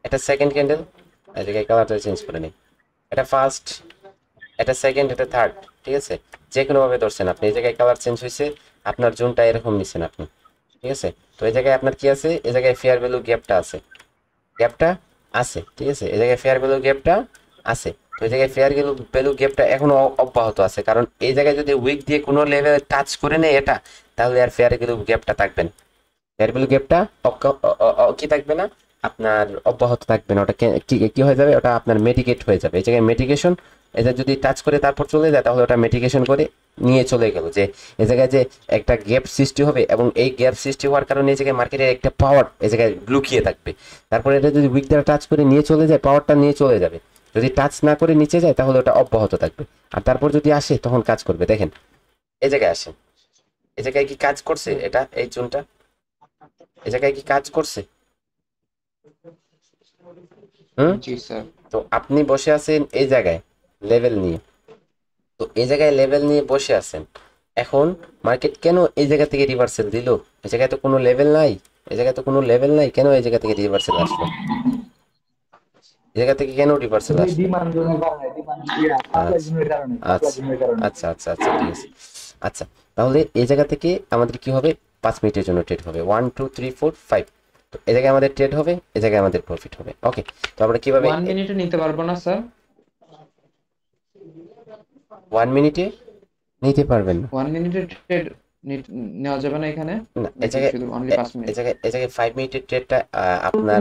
এটা সেকেন্ড ক্যান্ডেল, এই জায়গায় কালারটা চেঞ্জ করে নিই, এটা ফার্স্ট, এটা সেকেন্ড, এটা থার্ড, ঠিক আছে? যে কোনো ভাবে ধরছেন আপনি, এই জায়গায় কালার চেঞ্জ হয়েছে, আপনার জোনটা এরকম নিছেন আপনি, ঠিক আছে? তো এই জায়গায় আপনার কি আছে, এই জায়গায় ফেয়ার ভ্যালু গ্যাপটা আছে, গ্যাপটা আছে, ঠিক আছে? এই জায়গায় ফেয়ার ভ্যালু গ্যাপটা আছে। তো এই জায়গায় ফেয়ার ভ্যালু গ্যাপটা এখনো অব্যাহত আছে, কারণ এই জায়গায় যদি উইক দিয়ে কোনো লেভেল টাচ করে নেয় এটা, তাহলে আর ফেয়ার ভ্যালু গ্যাপটা থাকবে না, ফেয়ার ভ্যালু গ্যাপটা কি থাকবে না, আপনার অব্যাহত থাকবে না, ওটা কি হয়ে যাবে, ওটা আপনার মেডিকেট হয়ে যাবে। এই জায়গায় মেডিকেশন, এটা যদি টাচ করে তারপর চলে যায়, তাহলে ওটা মেডিকেশন করে নিয়ে চলে গেল, যে এই জায়গায় যে একটা গ্যাপ সৃষ্টি হবে, এবং এই গ্যাপ সৃষ্টি হওয়ার কারণে এই জায়গায় মার্কেটের একটা পাওয়ার এই জায়গায় লুকিয়ে থাকবে। তারপরে এটা যদি উইক দ্বারা টাচ করে নিয়ে চলে যায়, পাওয়ারটা নিয়ে চলে যাবে। যদি টাচ না করে নিচে যায়, তাহলে ওটা অব্যাহত থাকবে। আর তারপর যদি আসে, তখন কাজ করবে। দেখেন এই জায়গায় আসেন, এই জায়গায় কি কাজ করছে, এটা এই জোনটা এই জায়গায় কি কাজ করছে? হুম। জি স্যার। তো আপনি বসে আছেন এই জায়গায় লেভেল নিয়ে, তো এই জায়গায় লেভেল নিয়ে বসে আছেন। এখন মার্কেট কেন এই জায়গা থেকে রিভার্সাল দিল? এই জায়গায় তো কোনো লেভেল নাই, এই জায়গায় তো কোনো লেভেল নাই, কেন এই জায়গা থেকে রিভার্সাল আসলো? এই জায়গা থেকে কেন রিভার্সাল আসলো? আচ্ছা আচ্ছা আচ্ছা আচ্ছা আচ্ছা, ঠিক আছে। আচ্ছা, তাহলে এই জায়গা থেকে আমাদের কি হবে, 5 মিনিটের জন্য ট্রেড হবে, 1 2 3 4 5। তো এই জায়গায় আমাদের ট্রেড হবে, এই জায়গায় আমাদের প্রফিট হবে। ওকে, তো আমরা কিভাবে 1 মিনিটে নিতে পারবো না স্যার? 1 মিনিটে নিতে পারবেন না? 1 মিনিটের ট্রেড নেওয়া যাবে না এখানে, না, এই নাকি জায়গায় শুধু অনলি 5 এই মিনিট? জায়গায় এই জায়গায় 5 মিনিটের ট্রেডটা আপনার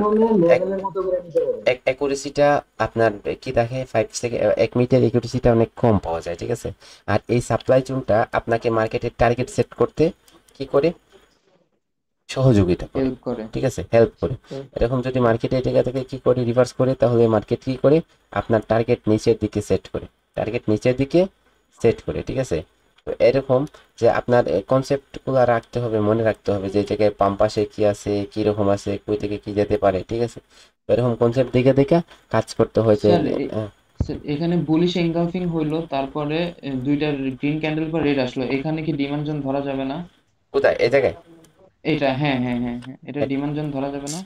অ্যাকুরেসিটা আপনার কি দেখে, 5 থেকে 1 মিনিটের অ্যাকুরেসিটা অনেক কম পাওয়া যায়, ঠিক আছে? আর এই সাপ্লাই জোনটা আপনাকে মার্কেটের টার্গেট সেট করতে কি করে, সহযোগিতা করে, হেল্প করে। ঠিক আছে, হেল্প করে। এরকম যদি মার্কেটে এই জায়গা থেকে কি করে রিভার্স করে, তাহলে মার্কেট কি করে, আপনার টার্গেট নিচের দিকে সেট করে, টার্গেট নিচের দিকে সেট করে, ঠিক আছে? তো এরকম যে আপনার কনসেপ্টগুলো রাখতে হবে, মনে রাখতে হবে, যে এই জায়গায় পাম্প পাশে কি আছে, কি রকম আছে, কই থেকে কি যেতে পারে, ঠিক আছে? তো এরকম কনসেপ্ট দেখে দেখে কাজ করতে হয় যে স্যার স্যার এখানে বুলিশ এনগালফিং হইলো, তারপরে দুইটা গ্রিন ক্যান্ডেল পর রেড আসলো, এখানে কি ডিমান্ড জোন ধরা যাবে না? কোথায় এই জায়গায়? এটা হ্যাঁ হ্যাঁ হ্যাঁ হ্যাঁ, এটা ডিমান্ড জোন ধরা যাবে না?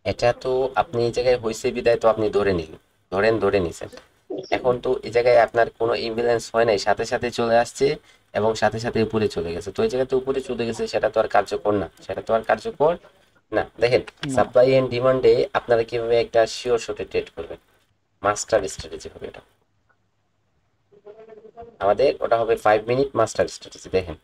এটা তো আপনি এই জায়গায় হয়েছে বিদায় তো আপনি ধরে নিলেন, ধরে নিছেন। এখন তো এই জায়গায় আপনার কোনো ইমব্যালেন্স হয় নাই, সাথে সাথে চলে আসছে এবং সাথে সাথে উপরে চলে গেছে। তো এই জায়গাতে উপরে চলে গেছে, সেটা তো আর কার্যকর না, সেটা তো আর কার্যকর না। দেখেন না। সাপ্লাই এন্ড ডিমান্ডে আপনারা কিভাবে একটা শিওর শটে ট্রেড করবেন, মাস্টার স্ট্র্যাটেজি হবে এটা আমাদের, ওটা হবে 5 মিনিট মাস্টার স্ট্র্যাটেজি। দেখেন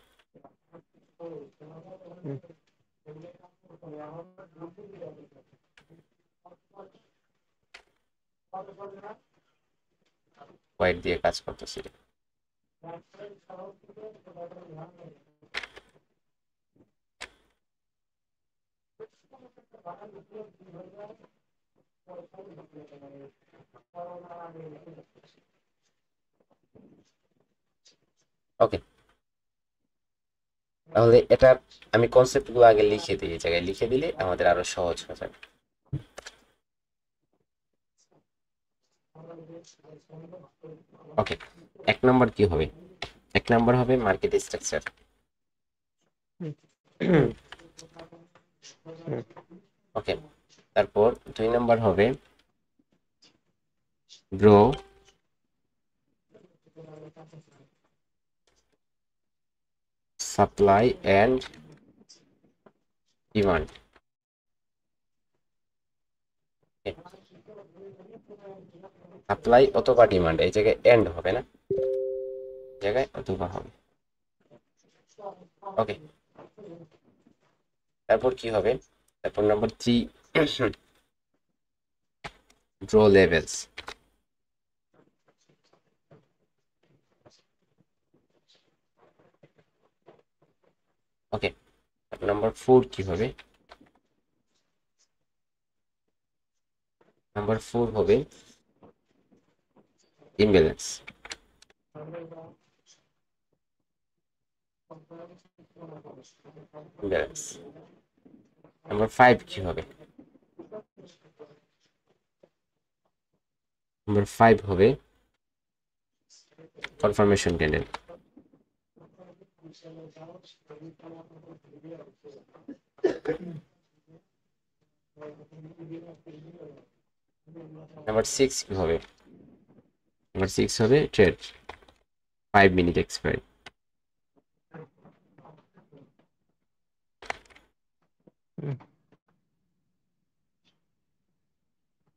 হোয়াইট দিয়ে কাজ করতেছি। ওকে, তাহলে এটা আমি কনসেপ্টগুলো আগে লিখে দিই, এই জায়গায় লিখে দিলে আমাদের আরো সহজ হয়ে যাবে। ওকে, 1 নম্বর কি হবে, 1 নম্বর হবে মার্কেট স্ট্রাকচার। ওকে, তারপর 2 নম্বর হবে grow supply and demand. Supply অথবা ডিমান্ড, এই জায়গায় এন্ড হবে না, জায়গায় অথবা হবে। ওকে, তারপর কি হবে? তারপর নাম্বার 3, ড্র লেভেলস। ওকে, নাম্বার 4 কি হবে? নাম্বার 4 হবে ইমব্যালেন্স। ইমব্যালেন্স। নাম্বার 5 কি হবে? নাম্বার 5 হবে কনফার্মেশন ক্যান্ডেল। নাম্বার 6 কি হবে? নাম্বার 6 হবে ট্রেড 5 মিনিট এক্সপায়ারি।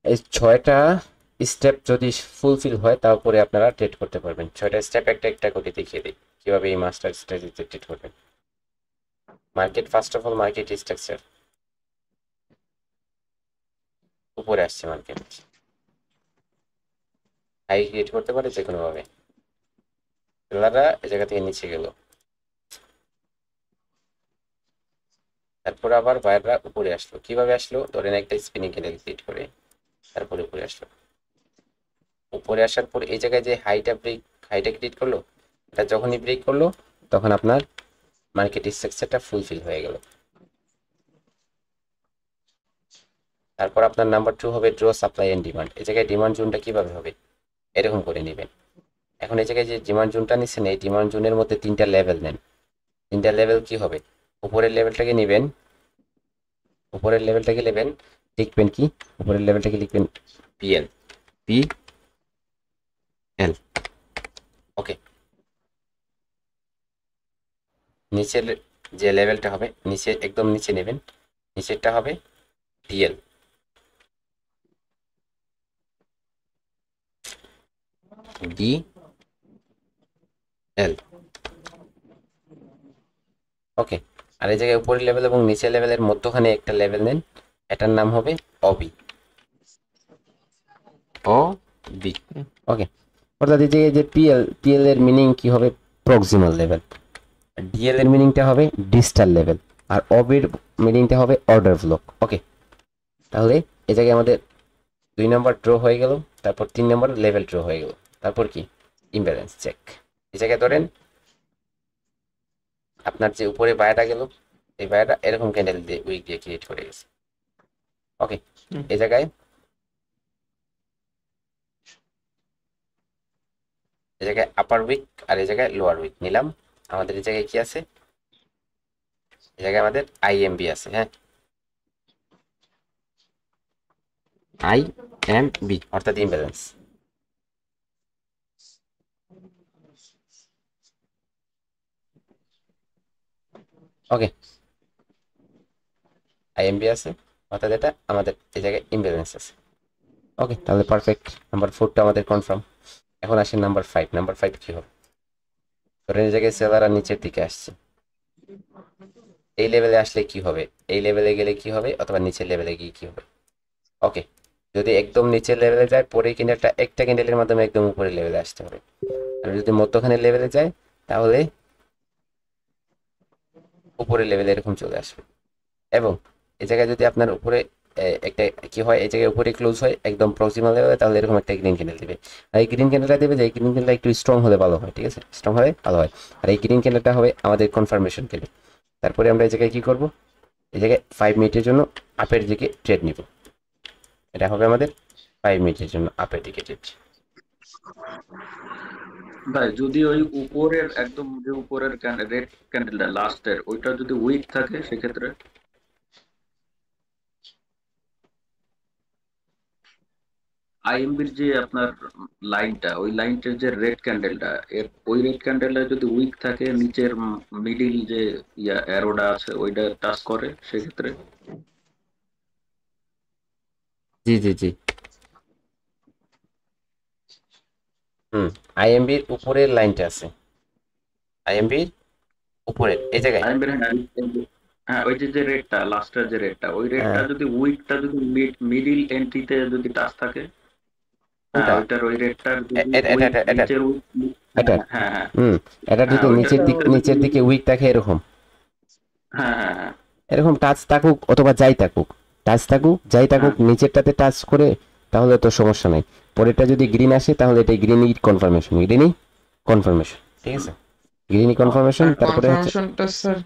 এই 6টা স্টেপ যদি ফুলফিল হয় তারপরে আপনারা ট্রেড করতে পারবেন। 6টা স্টেপ একটা একটা করে দেখিয়ে দিই কিভাবে এই মাস্টার স্ট্র্যাটেজিতে ট্রেড করবেন। Market, first of all market structure, উপরে আসছে মার্কেট, হাই ক্রিয়েট করতে পারে যে কোনো ভাবে, সেলাররা এই জায়গা থেকে নিচে গেল, তারপর আবার বায়াররা উপরে আসলো। কিভাবে আসলো? ধরেন একটা স্পিনিং ক্যান্ডেল ক্রিয়েট করে তারপরে উপরে আসলো। উপরে আসার পর এই জায়গায় যে হাইটা ক্রিয়েট করলো, এটা যখনই ব্রেক করলো তখন আপনার মার্কেট স্ট্রাকচারটা ফুলফিল হয়ে গেল। তারপর আপনার নাম্বার 2 হবে ড্র সাপ্লাই এন্ড ডিমান্ড। এই জায়গায় ডিমান্ড জোনটা কিভাবে হবে? এরকম করে নেবেন। এখন এই জায়গায় যে ডিমান্ড জোনটা নিচ্ছেন, এই ডিমান্ড জোনের মধ্যে 3টা লেভেল নেন। 3টা লেভেল কি হবে? উপরের লেভেলটাকে নেবেন, উপরের লেভেলটাকে নেবেন, লিখবেন কি? উপরের লেভেলটাকে লিখবেন পিএল, পিএল। ওকে, নিচের যে লেভেলটা হবে, নিচে একদম নিচে নেবেন, নিচেরটা হবে ডিএল, ডিএল। ওকে, আর এই জায়গায় উপরের লেভেল এবং নিচের লেভেলের মধ্যখানে একটা লেভেল নেন, এটার নাম হবে অবি, অবি। ওকে, অর্থাৎ এই জায়গায় যে পিএল এর মিনিং কি হবে? Proximal level. ডিএল এর মিনিংটা হবে ডিস্টাল লেভেল, আর অবির মিনিংটা হবে অর্ডার ব্লক। ওকে, তাহলে এই জায়গায় আমাদের 2 নম্বর ড্র হয়ে গেল, তারপর 3 নম্বর লেভেল ড্র হয়ে গেল, তারপর কি? Imbalance check. এই জায়গায় ধরেন আপনার যে উপরে বায়াটা গেল, এই বায়াটা এরকম ক্যান্ডেল দিয়ে উইক দিয়ে ক্রিয়েট করে গেছে। ওকে, এই জায়গায় আপার উইক আর এই জায়গায় লোয়ার উইক নিলাম। আমাদের এই জায়গায় কি আছে? এই জায়গায় আমাদের আইএমবি আছে। হ্যাঁ, আইএমবি অর্থাৎ ইমব্যালেন্স। ওকে, আইএমবি আছে অর্থাৎ এটা আমাদের এই জায়গায় ইমব্যালেন্স আছে। ওকে, তাহলে পারফেক্ট। নাম্বার 4টা আমাদের কনফার্ম। এখন আসেন নাম্বার 5। নাম্বার 5 কি হবে? ধরেন এই জায়গায় সেলাররা নিচের দিকে আসছে, এই লেভেলে আসলে কি হবে? এই লেভেলে গেলে কি হবে? অথবা নিচের লেভেলে গিয়ে কি হবে? ওকে, যদি একদম নিচের লেভেলে যায়, পরে ক্যান্ডেলটা একটা ক্যান্ডেলের মাধ্যমে একদম উপরের লেভেলে আসতে হবে। আর যদি মধ্যখানের লেভেলে যায় তাহলে উপরের লেভেলে এরকম চলে আসবে। এবং এই জায়গায় যদি আপনার উপরে একটা কি হয়, এই জায়গায় উপরে ক্লোজ হয় একদম প্রক্সিমাল লেভেলে, তাহলে এরকম একটা গ্রিন ক্যান্ডেল দিবে। আর এই গ্রিন ক্যান্ডেলটা দেবে যে এই গ্রিন ক্যান্ডেলটা একটু স্ট্রং হলে ভালো হয়, ঠিক আছে? স্ট্রং হলে ভালো হয়। আর এই গ্রিন ক্যান্ডেলটা হবে আমাদের কনফার্মেশন ক্যান্ডেল। তারপরে আমরা এই জায়গায় কি করব? এই জায়গায় 5 মিনিটের জন্য আপের দিকে ট্রেড নিব। এটা হবে আমাদের 5 মিনিটের জন্য আপের দিকে ট্রেড। ভাই যদি ওই উপরের একদম যে উপরের রেড ক্যান্ডেলটা লাস্টের ওইটা যদি উইক থাকে সেক্ষেত্রে আইএমবির যে আপনার লাইনটা, ওই লাইনটার যে রেড ক্যান্ডেলটা, ওই রেড ক্যান্ডেলটা যদি উইক থাকে, নিচের মিডিল যে অ্যারোটা আছে ওইটা টাচ করে সেক্ষেত্রে জি জি জি, আইএমবির উপরের লাইনটা আছে, আইএমবির উপরের এই জায়গায়। হ্যাঁ, ওই যে রেটটা লাস্টের যে রেটটা, ওই রেটটা হ্যাঁ। যদি উইকটা যদি মিডিল এন্ট্রিতে যদি টাচ থাকে, কোনটা? ওইটার ওই রেটটার এটা এটা এটা এটা নিচের এটা হ্যাঁ হ্যাঁ এটা যদি ওইটার নিচের দিকে উইক থাকে এরকম, হ্যাঁ হ্যাঁ হ্যাঁ এরকম টাচ থাকুক অথবা যাই থাকুক, টাচ থাকুক যাই থাকুক, নিচেরটাতে টাচ করে তাহলে তো সমস্যা নাই। পরেরটা যদি গ্রিন আসে তাহলে এটা গ্রিনই কনফার্মেশন, গ্রিনই কনফার্মেশন, ঠিক আছে, গ্রিনই কনফার্মেশন। তারপরে হচ্ছে কনফার্মেশনটা স্যার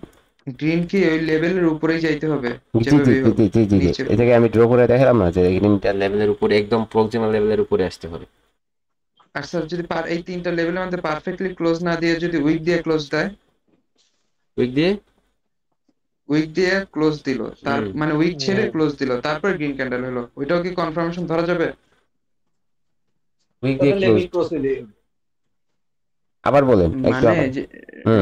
গ্রিন কি ওই লেভেলের উপরেই যাইতে হবে? জি জি জি জি জি জি এই জায়গায় আমি ড্র করে দেখালাম না যে গ্রিনটা লেভেলের উপরে, একদম প্রক্সিমাল লেভেলের উপরে আসতে হবে। আর স্যার যদি এই তিনটা লেভেলের মধ্যে পারফেক্টলি ক্লোজ না দিয়ে যদি উইক দিয়ে ক্লোজ দেয়, উইক দিয়ে ক্লোজ দিল, তার মানে উইক ছেড়ে ক্লোজ দিল, তারপর গ্রিন ক্যান্ডেল হলো, ওইটাও কি কনফার্মেশন ধরা যাবে? উইক দিয়ে ক্লোজ আবার বলেন একটু মানে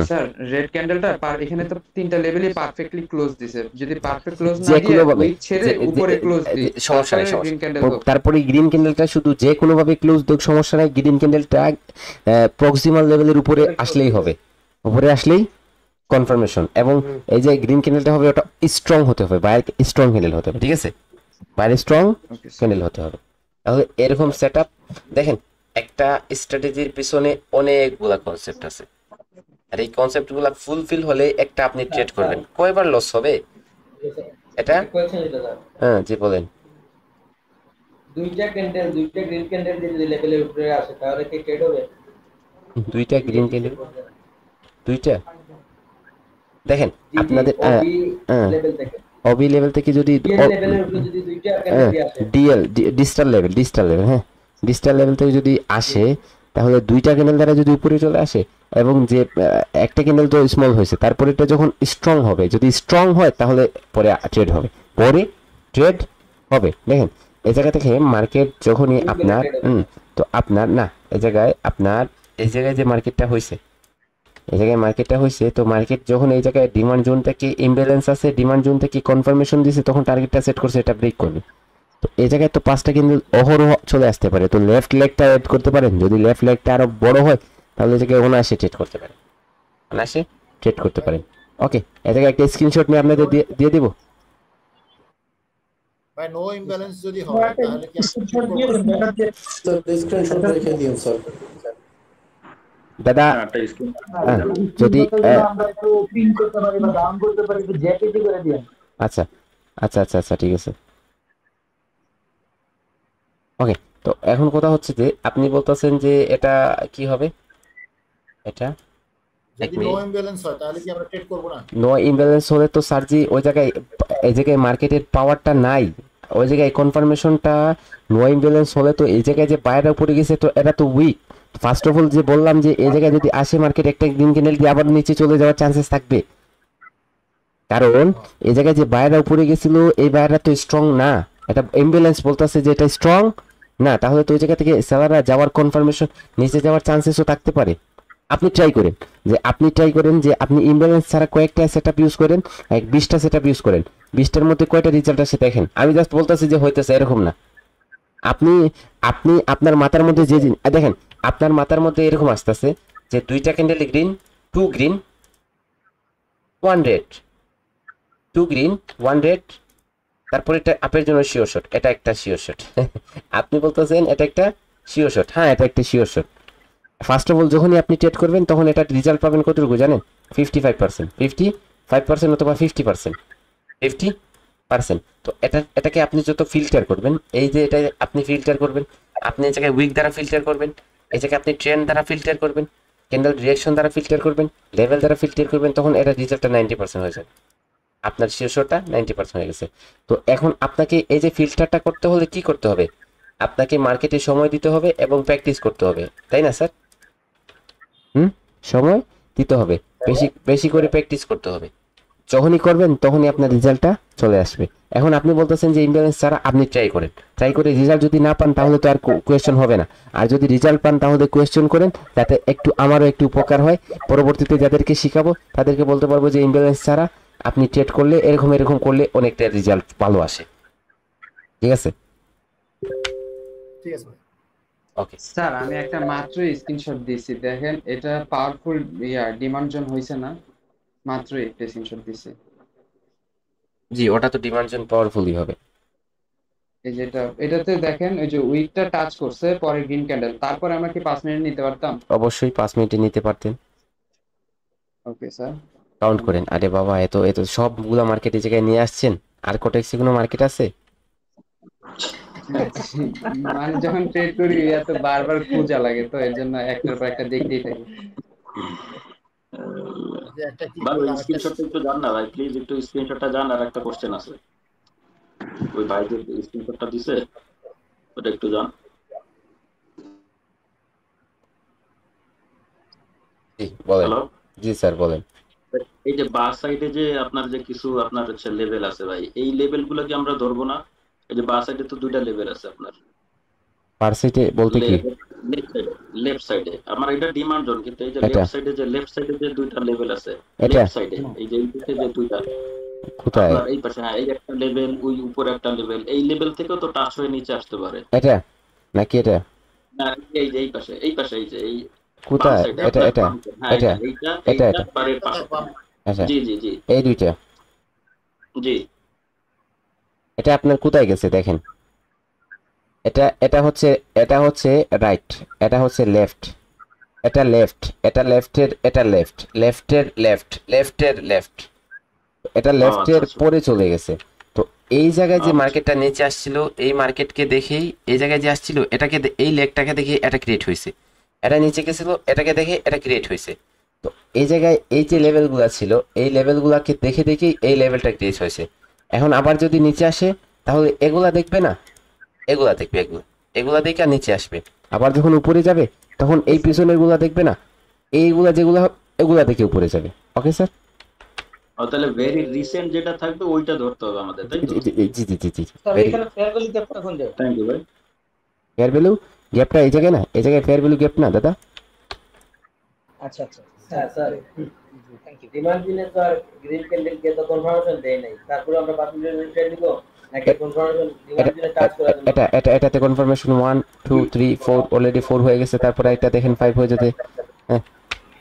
স্যার রেড ক্যান্ডেলটা এখানে তো তিনটা লেভেলই পারফেক্টলি ক্লোজ দিছে, যদি পারফেক্ট ক্লোজ না দিয়ে উইক ছেড়ে উপরে ক্লোজ দিই, সমস্যা নাই, গ্রিন ক্যান্ডেল হোক। তারপরে গ্রিন ক্যান্ডেলটা শুধু যে কোনো ভাবে ক্লোজ দেখ সমস্যা নাই, গ্রিন ক্যান্ডেলটা প্রক্সিমাল লেভেলের উপরে আসলেই হবে, উপরে আসলেই কনফার্মেশন। এবং এই যে গ্রিন ক্যান্ডেলটা হবে ওটা স্ট্রং হতে হবে, বাইরে স্ট্রং ক্যান্ডেল হতে হবে, ঠিক আছে, বাইরে স্ট্রং ক্যান্ডেল হতে হবে। তাহলে এরকম সেটআপ দেখেন, একটা স্ট্র্যাটেজির পিছনে অনেকগুলা কনসেপ্ট আছে, আর এই কনসেপ্টগুলো ফুলফিল হলে একটা আপনি ট্রেড করবেন, কয়বার লস হবে এটা? হ্যাঁ জি বলেন। দুইটা গ্রিন ক্যান্ডেল যদি লেভেলের উপরে আসে তাহলে কি ট্রেড হবে? দুইটা গ্রিন ক্যান্ডেল, দুইটা দেখেন আপনাদের অবি লেভেল থেকে যদি ডিএল ডিজিটাল লেভেল হ্যাঁ, ডিজিটাল লেভেল থেকে যদি আসে তাহলে দুইটা ক্যান্ডেল দ্বারা যদি উপরে চলে আসে, এবং যে একটা ক্যান্ডেল তো স্মল হয়েছে, তারপরে এটা যখন স্ট্রং হবে, যদি স্ট্রং হয় তাহলে পরে ট্রেড হবে, পরে ট্রেড হবে। দেখেন এই জায়গা থেকে মার্কেট যখনই আপনার তো আপনার না এই জায়গায় আপনার এই জায়গায় যে মার্কেটটা হয়েছে, এই জায়গায় মার্কেটটা হয়েছে, তো মার্কেট যখন এই জায়গায় ডিমান্ড জোন থেকে ইমব্যালেন্স আছে, ডিমান্ড জোন থেকে কনফার্মেশন দিছে, তখন টার্গেটটা সেট করছে এটা ব্রেক করবে। তো এই জায়গায় তো পাঁচটা কিন্তু অহরহ চলে আসতে পারে, তো লেফট লেগটা অ্যাড করতে পারেন, যদি লেফট লেগটা আরো বড় হয় তাহলে এই জায়গায় অনায়াসে ট্রেড করতে পারেন, অনায়াসে ট্রেড করতে পারেন। ওকে, এই জায়গায় একটা স্ক্রিনশট নিয়ে আপনাদের দিয়ে দিব। ভাই নো ইমব্যালেন্স যদি হয় তাহলে কি স্ক্রিনশট দিয়ে দেন স্যার, স্ক্রিনশট রেখে দিন স্যার দাদা। যদি আমরা একটু প্রিন্ট করতে পারি বা ডাউন করতে পারি, একটু জেপিজি করে দিন। আচ্ছা আচ্ছা আচ্ছা আচ্ছা ঠিক আছে। ওকে, তো এখন কথা হচ্ছে যে আপনি বলতেছেন যে এটা কি হবে, এটা যদি নো ইমব্যালেন্স হয় তাহলে কি আমরা ট্রেড করব না? নো ইমব্যালেন্স হলে তো সার্জি ওই জায়গায়, এই জায়গায় মার্কেটের পাওয়ারটা নাই, ওই জায়গায় কনফার্মেশনটা নো ইমব্যালেন্স হলে তো এই জায়গায় যে বাইরে উপরে গেছে তো এটা তো উইক। ফার্স্ট অফ অল যে বললাম যে এই জায়গায় যদি আসে মার্কেট একটা গ্রিন ক্যান্ডেল দিয়ে আবার নিচে চলে যাওয়ার চান্সেস থাকবে, কারণ এই জায়গায় যে বাইরে উপরে গেছিল এই বাইরে তো স্ট্রং না, এটা ইমব্যালেন্স বলতেছে যে এটা স্ট্রং না, তাহলে তো ওই জায়গা থেকে সেলাররা যাওয়ার কনফার্মেশন নিচে যাওয়ার চান্সেসও থাকতে পারে। আপনি ট্রাই করেন যে আপনি ইমব্যালেন্স ছাড়া কয়েকটা সেটআপ ইউজ করেন, 20টা সেটআপ ইউজ করেন, 20টার মধ্যে কয়টা রেজাল্ট আসে দেখেন। আমি জাস্ট বলতেছি যে হইতেছে এরকম না, আপনি আপনার মাথার মধ্যে যে দেখেন, আপনার মাথার মধ্যে এরকম আসতেছে যে দুইটা candle green, 2 green 1 red, 2 green 1 red, তারপর এটা আপের জন্য শিওর শট, এটা একটা শিওর শট। আপনি বলতেছেন এটা একটা শিওর শট, হ্যাঁ এটা একটা sure shot. First of all যখনই আপনি ট্রেড করবেন তখন এটা রেজাল্ট পাবেন কতটুকু জানেন? 55% অথবা 50%। তো এটাকে আপনি যত ফিল্টার করবেন, এই যে এটা আপনি ফিল্টার করবেন, আপনি এই জায়গায় উইক দ্বারা ফিল্টার করবেন, এই জায়গায় আপনি ট্রেন্ড দ্বারা ফিল্টার করবেন, ক্যান্ডেল রিঅ্যাকশন দ্বারা ফিল্টার করবেন, লেভেল দ্বারা ফিল্টার করবেন, তখন এটা রেজাল্টটা 90% হয়ে যাবে, আপনার শিওরটা 90% হয়ে গেছে। তো এখন আপনাকে এই যে ফিল্টারটা করতে হলে কি করতে হবে? আপনাকে মার্কেটে সময় দিতে হবে এবং প্র্যাকটিস করতে হবে, তাই না স্যার? সময় দিতে হবে, বেশি করে প্র্যাকটিস করতে হবে। যখনই করবেন তখনই আপনার রেজাল্টটা চলে আসবে। এখন আপনি বলতেছেন যে ইমব্যালেন্স ছাড়া আপনি ট্রাই করে রেজাল্ট যদি না পান তাহলে তো আর কোয়েশ্চেন হবে না, আর যদি রেজাল্ট পান তাহলে কোয়েশ্চেন করেন, যাতে আমারও একটু উপকার হয়। পরবর্তীতে যাদেরকে শিখাবো তাদেরকে বলতে পারবো যে ইমব্যালেন্স ছাড়া আপনি ট্রেড করলে এরকম করলে অনেকটা রেজাল্ট ভালো আসে। ঠিক আছে। ওকে স্যার আমি একটা মাত্র স্ক্রিনশট দিয়েছি, দেখেন এটা পাওয়ারফুল ডিমান্ড জোন হয়েছে না, মাত্র একটা স্ক্রিনশট দিয়েছি। জি, ওটা তো ডিমান্ড জোন পাওয়ারফুলই হবে। এই যেটা এটাতে দেখেন ওই যে উইকটা টাচ করছে পরে গ্রিন ক্যান্ডেল, তারপরে আমরা কি 5 মিনিট নিতে পারতাম? অবশ্যই 5 মিনিটে নিতে পারতেন। ওকে স্যার, কাউন্ট করেন। আরে বাবা, এত এত সবগুলা মার্কেট এই জায়গায় নিয়ে আসছেন, আর কোটেক্সে কোনো মার্কেট আছে? মানে যখন ট্রেড করি এত বারবার খোঁজা লাগে, তো এর জন্য একটার পর একটা দেখতেই থাকি। ভাই ওই স্ক্রিনশটটা একটু জান না ভাই, প্লিজ একটু স্ক্রিনশটটা জান। আর একটা কোশ্চেন আছে, ওই ভাই যে স্ক্রিনশটটা দিছে ওটা একটু জান। জি বলেন। হ্যালো, জি স্যার বলেন। এই যে বা সাইডে যে আপনার যে কিছু আপনার হচ্ছে লেভেল আছে ভাই, এই লেভেল গুলো কি আমরা ধরবো না? এই যে বা সাইডে তো দুইটা লেভেল আছে আপনার, পার্সেন্টে বলতে কি? লেফট সাইডে আমার এটা ডিমান্ড জোন, কিন্তু এই যে এটা লেফট সাইডে যে দুইটা লেভেল আছে, এটা লেফট সাইডে এই যে এইদিকে যে দুইটা কোথায়? আপনার এই পাশে, হ্যাঁ এই একটা লেভেল, ওই উপরে একটা লেভেল, এই লেভেল থেকেও তো টাচ হয়ে নিচে আসতে পারে এটা নাকি এটা? না? এই যে এই পাশে এই যে এই বাম কোথায়? সাইডে এটা আপনার এটা বাম side, হ্যাঁ এটা এইটা এটা এইটা এটা বারের পাশে, আচ্ছা, জি জি জি এই দুইটা। জি। এটা আপনার কোথায় গেছে দেখেন। এটা এটা হচ্ছে রাইট, এটা হচ্ছে লেফট, এটা লেফট, এটা লেফটের, এটা লেফটের লেফট, এটা ও আচ্ছা লেফটের আচ্ছা, পরে চলে গেছে। তো এই জায়গায় যে আচ্ছা মার্কেটটা নিচে আসছিল, এই মার্কেটকে দেখেই এই জায়গায় যে আসছিল, এই লেগটাকে দেখে এটা ক্রিয়েট হয়েছে। এটা নিচে গেছিল, এটাকে দেখে এটা ক্রিয়েট হয়েছে। তো এই জায়গায় এই যে লেভেলগুলো ছিল, এই লেভেলগুলোকে দেখে দেখেই এই লেভেলটা ক্রিয়েট হয়েছে। এখন আবার যদি নিচে আসে, তাহলে এগুলা দেখবে না, এগুলা দেখবে, এগুলা দেখে আর নিচে আসবে। আবার যখন উপরে যাবে, তখন এই পিছনের গুলা দেখবে না, এইগুলা যেগুলা এগুলা দেখে উপরে যাবে। Okay sir? ও তাহলে ভেরি রিসেন্ট যেটা থাকবে ওইটা ধরতে হবে আমাদের, তাই তো? জি জি জি জি স্যার ভেরি এখানে ফেয়ার ভ্যালু গ্যাপটা কোন জায়গায়? থ্যাংক ইউ ভাই। ফেয়ার ভ্যালু গ্যাপটা এই জায়গায় না, এই জায়গায় ফেয়ার ভ্যালু গ্যাপ না দাদা। আচ্ছা আচ্ছা sir sir thank you. Demand দিনে তো আর গ্রিন ক্যান্ডেল কে তো কনফার্মেশন দেয় নাই, তারপরে আমরা 5 মিনিটের ট্রেড নিব নাকি কনফার্মেশন ডিমান্ড দিনে টাচ করার জন্য? এটাতে কনফার্মেশন 1 2 3 4 অলরেডি 4 হয়ে গেছে, তারপরে এটা দেখেন 5 হয়ে যেতে, হ্যাঁ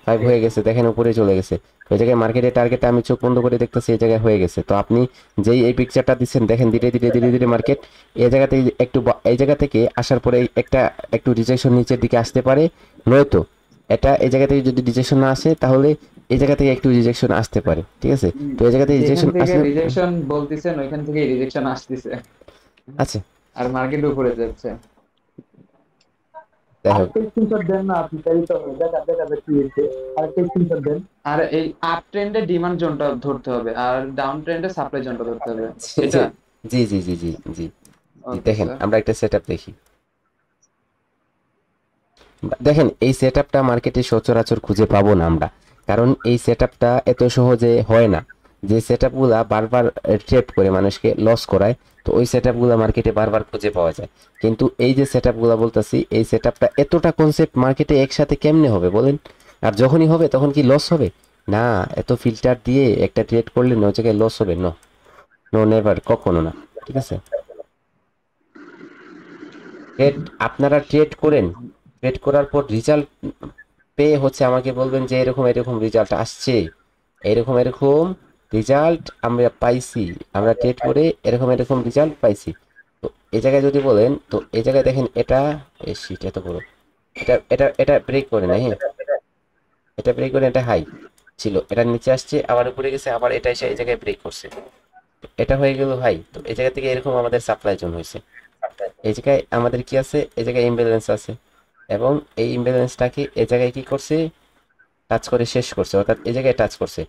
5 হয়ে গেছে, দেখেন উপরে চলে গেছে। ওই জায়গায় মার্কেটের টার্গেটটা আমি চোখ বন্ধ করে দেখতেছি, এই জায়গায় হয়ে গেছে। তো আপনি যেই এই পিকচারটা দিচ্ছেন, দেখেন ধীরে ধীরে ধীরে ধীরে মার্কেট এই জায়গা থেকে এই জায়গা থেকে আসার পরে একটু রিজেকশন নিচের দিকে আসতে পারে, নয়তো এই জায়গা থেকে যদি রিজেকশন না আসে, তাহলে এই জায়গা থেকে একটু রিজেকশন আসতে পারে। ঠিক আছে, তো এই জায়গা থেকে রিজেকশন আসলে রিজেকশন বলতেছেন ওইখান থেকে রিজেকশন আসতেছে, আচ্ছা আর মার্কেট উপরে যাচ্ছে। যাই হোক, স্ক্রিনশট দেন না আপনি, তাই তো দেখা যাচ্ছে আরেকটা স্ক্রিনশট দেন। আর এই আপ ট্রেন্ডে ডিমান্ড জোনটা ধরতে হবে, আর ডাউন ট্রেন্ডে সাপ্লাই জোনটা ধরতে হবে। এটা জি জি জি জি জি ওকে দেখেন স্যার। আমরা একটা সেটআপ দেখি। দেখেন এই সেটআপটা মার্কেটে সচরাচর খুঁজে পাবো না আমরা, কারণ এই সেটআপটা এত সহজে হয় না। যে সেটআপগুলা বারবার ট্রেড করে মানুষকে লস করায়, তো ওই সেটআপগুলা মার্কেটে বারবার খুঁজে পাওয়া যায়। কিন্তু এই যে সেটআপগুলা বলতাছি, এই সেটআপটা এতটা কনসেপ্ট মার্কেটে একসাথে কেমনে হবে বলেন? আর যখনই হবে তখন কি লস হবে? না, এত ফিল্টার দিয়ে একটা ট্রেড করলে ওই জায়গায় লস হবে? নো নো নেভার, কখনো না। ঠিক আছে, ট্রেড আপনারা ট্রেড করেন, ট্রেড করার পর রেজাল্ট পেয়ে হচ্ছে আমাকে বলবেন যে এরকম এরকম রেজাল্ট আসছে, এরকম এরকম রেজাল্ট আমরা পাইছি, আমরা ট্রেড করে এরকম এরকম রেজাল্ট পাইছি। তো এই জায়গায় যদি বলেন, তো এই জায়গায় দেখেন এটা শিট এত বড়, এটা ব্রেক করে না, হ্যাঁ এটা ব্রেক করে, এটা হাই ছিল, এটা নিচে আসছে, আবার উপরে গেছে, আবার এটা এসে এই জায়গায় ব্রেক করছে, এটা হয়ে গেল হাই। তো এই জায়গা থেকে এরকম আমাদের সাপ্লাই জোন হয়েছে। এই জায়গায় আমাদের কি আছে, এই জায়গায় ইমব্যালেন্স আছে, এবং এই ইমব্যালেন্সটাকে এই জায়গায় কি করছে, টাচ করে শেষ করছে, অর্থাৎ এই জায়গায় টাচ করছে।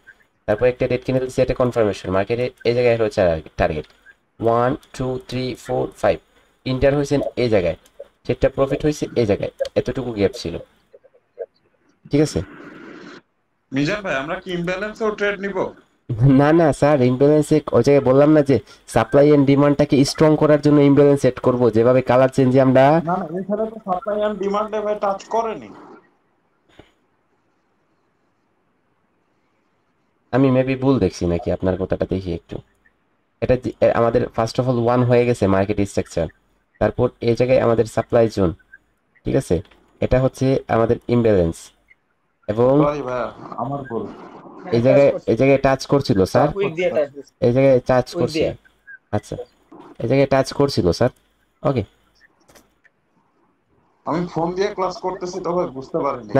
তারপর একটা রেড কিনে দিচ্ছে, এটা কনফার্মেশন মার্কেটে এই জায়গায় হচ্ছে টার্গেট 1 2 3 4 5 ইন্টার হয়েছে এই জায়গায়, সেটা প্রফিট হয়েছে এই জায়গায়, এতটুকু গ্যাপ ছিল। ঠিক আছে, মিজান ভাই আমরা কি ইমব্যালেন্সেও ট্রেড নিব? না না স্যার, ইমব্যালেন্সে ওই জায়গায় বললাম না যে সাপ্লাই এন্ড ডিমান্ডটাকে স্ট্রং করার জন্য ইমব্যালেন্স সেট করব, যেভাবে কালার চেঞ্জে আমরা। না না, এখানে তো সাপ্লাই এন্ড ডিমান্ডে ভাই টাচ করেনি। আমি মেবি ভুল দেখছি নাকি, আপনার কথাটা দেখি একটু। এটা আমাদের ফার্স্ট অফ অল 1 হয়ে গেছে মার্কেট স্ট্রাকচার, তারপর এই জায়গায় আমাদের সাপ্লাই জোন, ঠিক আছে, এটা হচ্ছে আমাদের ইমব্যালেন্স। এবং সরি ভাইয়া আমার ভুল। এই জায়গায় টাচ করছিল স্যার, উইক দিয়ে টাচ দিছে, এই জায়গায় টাচ উইক করছিল। দিয়ে। আচ্ছা, এই জায়গায় টাচ করছিল স্যার। ওকে, আমি ফোন দিয়ে ক্লাস করতেছি তো ভাই বুঝতে পারিনি।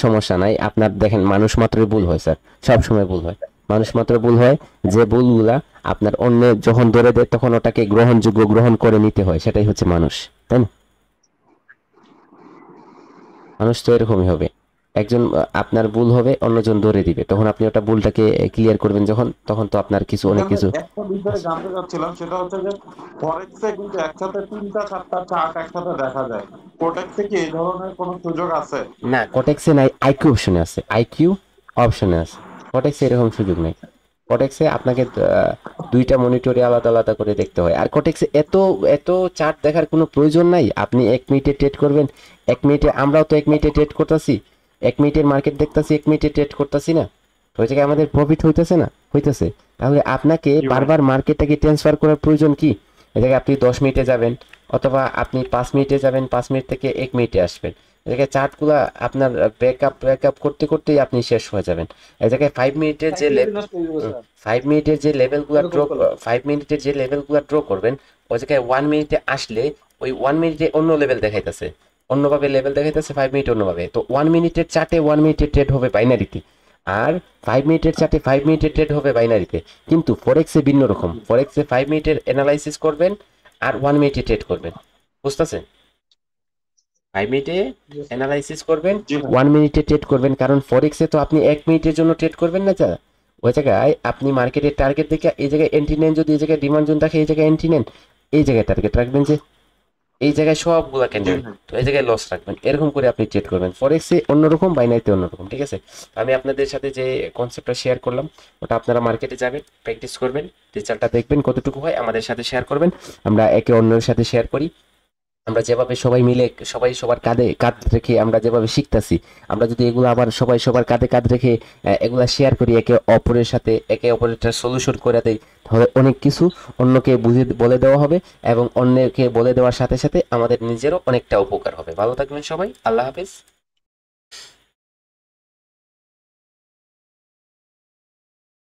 সমস্যা নাই। আপনার দেখেন মানুষ মাত্রই ভুল হয় স্যার, সব সময় ভুল হয়, মানুষ মাত্র ভুল হয়। যে ভুলগুলা আপনার অন্য যখন ধরে দেয় তখন ওটাকে গ্রহণযোগ্য গ্রহণ করে নিতে হয়, সেটাই হচ্ছে মানুষ, তাই না? মানুষ তো এরকমই হবে, একজন আপনার ভুল হবে অন্যজন ধরে দিবে, তখন আপনি ওটা ভুলটাকে ক্লিয়ার করবেন যখন, তখন তো আপনার কিছু অনেক কিছু। একটা বিষয়ে জানতে চাচ্ছিলাম, সেটা হচ্ছে যে ফরেক্সে কিন্তু একসাথে 3টা 4টা চার্ট একসাথে দেখা যায়, কোটেক্সে কি এই ধরনের কোনো সুযোগ আছে? না, কোটেক্সে নাই, আইকিউ অপশনে আছে, আইকিউ অপশনে আছে, কোটেক্সে এরকম সুযোগ নেই। কোটেক্সে আপনাকে দুইটা মনিটরে আলাদা আলাদা করে দেখতে হয়। আর কোটেক্সে এত এত চার্ট দেখার কোনো প্রয়োজন নাই। আপনি 1 মিনিটে ট্রেড করবেন, 1 মিনিটে, আমরাও তো 1 মিনিটে ট্রেড করতেছি, 1 মিনিটের মার্কেট দেখতেছি, 1 মিনিটে ট্রেড করতেছি না, তো ওই জায়গায় আমাদের প্রফিট হইতেছে না, হইতেছে। তাহলে আপনাকে বারবার মার্কেটটাকে ট্রান্সফার করার প্রয়োজন কি? এই জায়গায় আপনি 10 মিনিটে যাবেন, অথবা আপনি 5 মিনিটে যাবেন, 5 মিনিট থেকে 1 মিনিটে আসবেন। এই জায়গায় চার্টগুলা আপনার ব্যাকআপ করতে করতেই আপনি শেষ হয়ে যাবেন। এই জায়গায় 5 মিনিটের যে 5 মিনিটের যে লেভেলগুলো ড্র 5 মিনিটের যে লেভেলগুলো ড্র করবেন, ওই জায়গায় 1 মিনিটে আসলে ওই 1 মিনিটে অন্য লেভেল দেখাইতেছে, অন্যভাবে লেভেল দেখাইতেছে, 5 মিনিট অন্যভাবে। তো 1 মিনিটের চার্টে 1 মিনিটের ট্রেড হবে বাইনারিতে, আর 5 মিনিটের চার্টে 5 মিনিটের ট্রেড হবে বাইনারিতে। কিন্তু ফরেক্সে ভিন্ন রকম, ফরেক্সে 5 মিনিটের অ্যানালাইসিস করবেন আর 1 মিনিটে ট্রেড করবেন, বুঝতেছেন? 5 মিনিটে অ্যানালাইসিস করবেন, 1 মিনিটে ট্রেড করবেন, কারণ ফরেক্সে তো আপনি 1 মিনিটের জন্য ট্রেড করবেন না যা, ওই জায়গায় আপনি মার্কেটের টার্গেট দেখে এই জায়গায় এন্ট্রি নেন, যদি এই জায়গায় ডিমান্ড জোন থাকে এই জায়গায় এন্ট্রি নেন, এই জায়গায় টার্গেট রাখবেন যে এই জায়গায় সবগুলা ক্যান্ডেল, তো এই জায়গায় লস রাখবেন, এরকম করে আপনি ট্রেড করবেন। ফরেক্সে অন্যরকম, বাইনারিতে অন্যরকম, ঠিক আছে? আমি আপনাদের সাথে যে কনসেপ্টটা শেয়ার করলাম, ওটা আপনারা মার্কেটে যাবেন, প্র্যাকটিস করবেন, রেজাল্টটা দেখবেন কতটুকু হয়, আমাদের সাথে শেয়ার করবেন, আমরা একে অন্যের সাথে শেয়ার করি। আমরা যেভাবে সবাই মিলে, সবাই সবার কাঁধে কাঁধ রেখে আমরা যেভাবে শিখতাছি, আমরা যদি এগুলো আবার সবাই সবার কাঁধে কাঁধ রেখে এগুলা শেয়ার করি, একে অপরের সাথে একে অপরের সলিউশন করে দেয়, তাহলে অনেক কিছু অন্যকে বলে দেওয়া হবে, এবং অন্যকে বলে দেওয়ার সাথে সাথে আমাদের নিজেরও অনেকটা উপকার হবে। ভালো থাকবেন সবাই, আল্লাহ হাফেজ।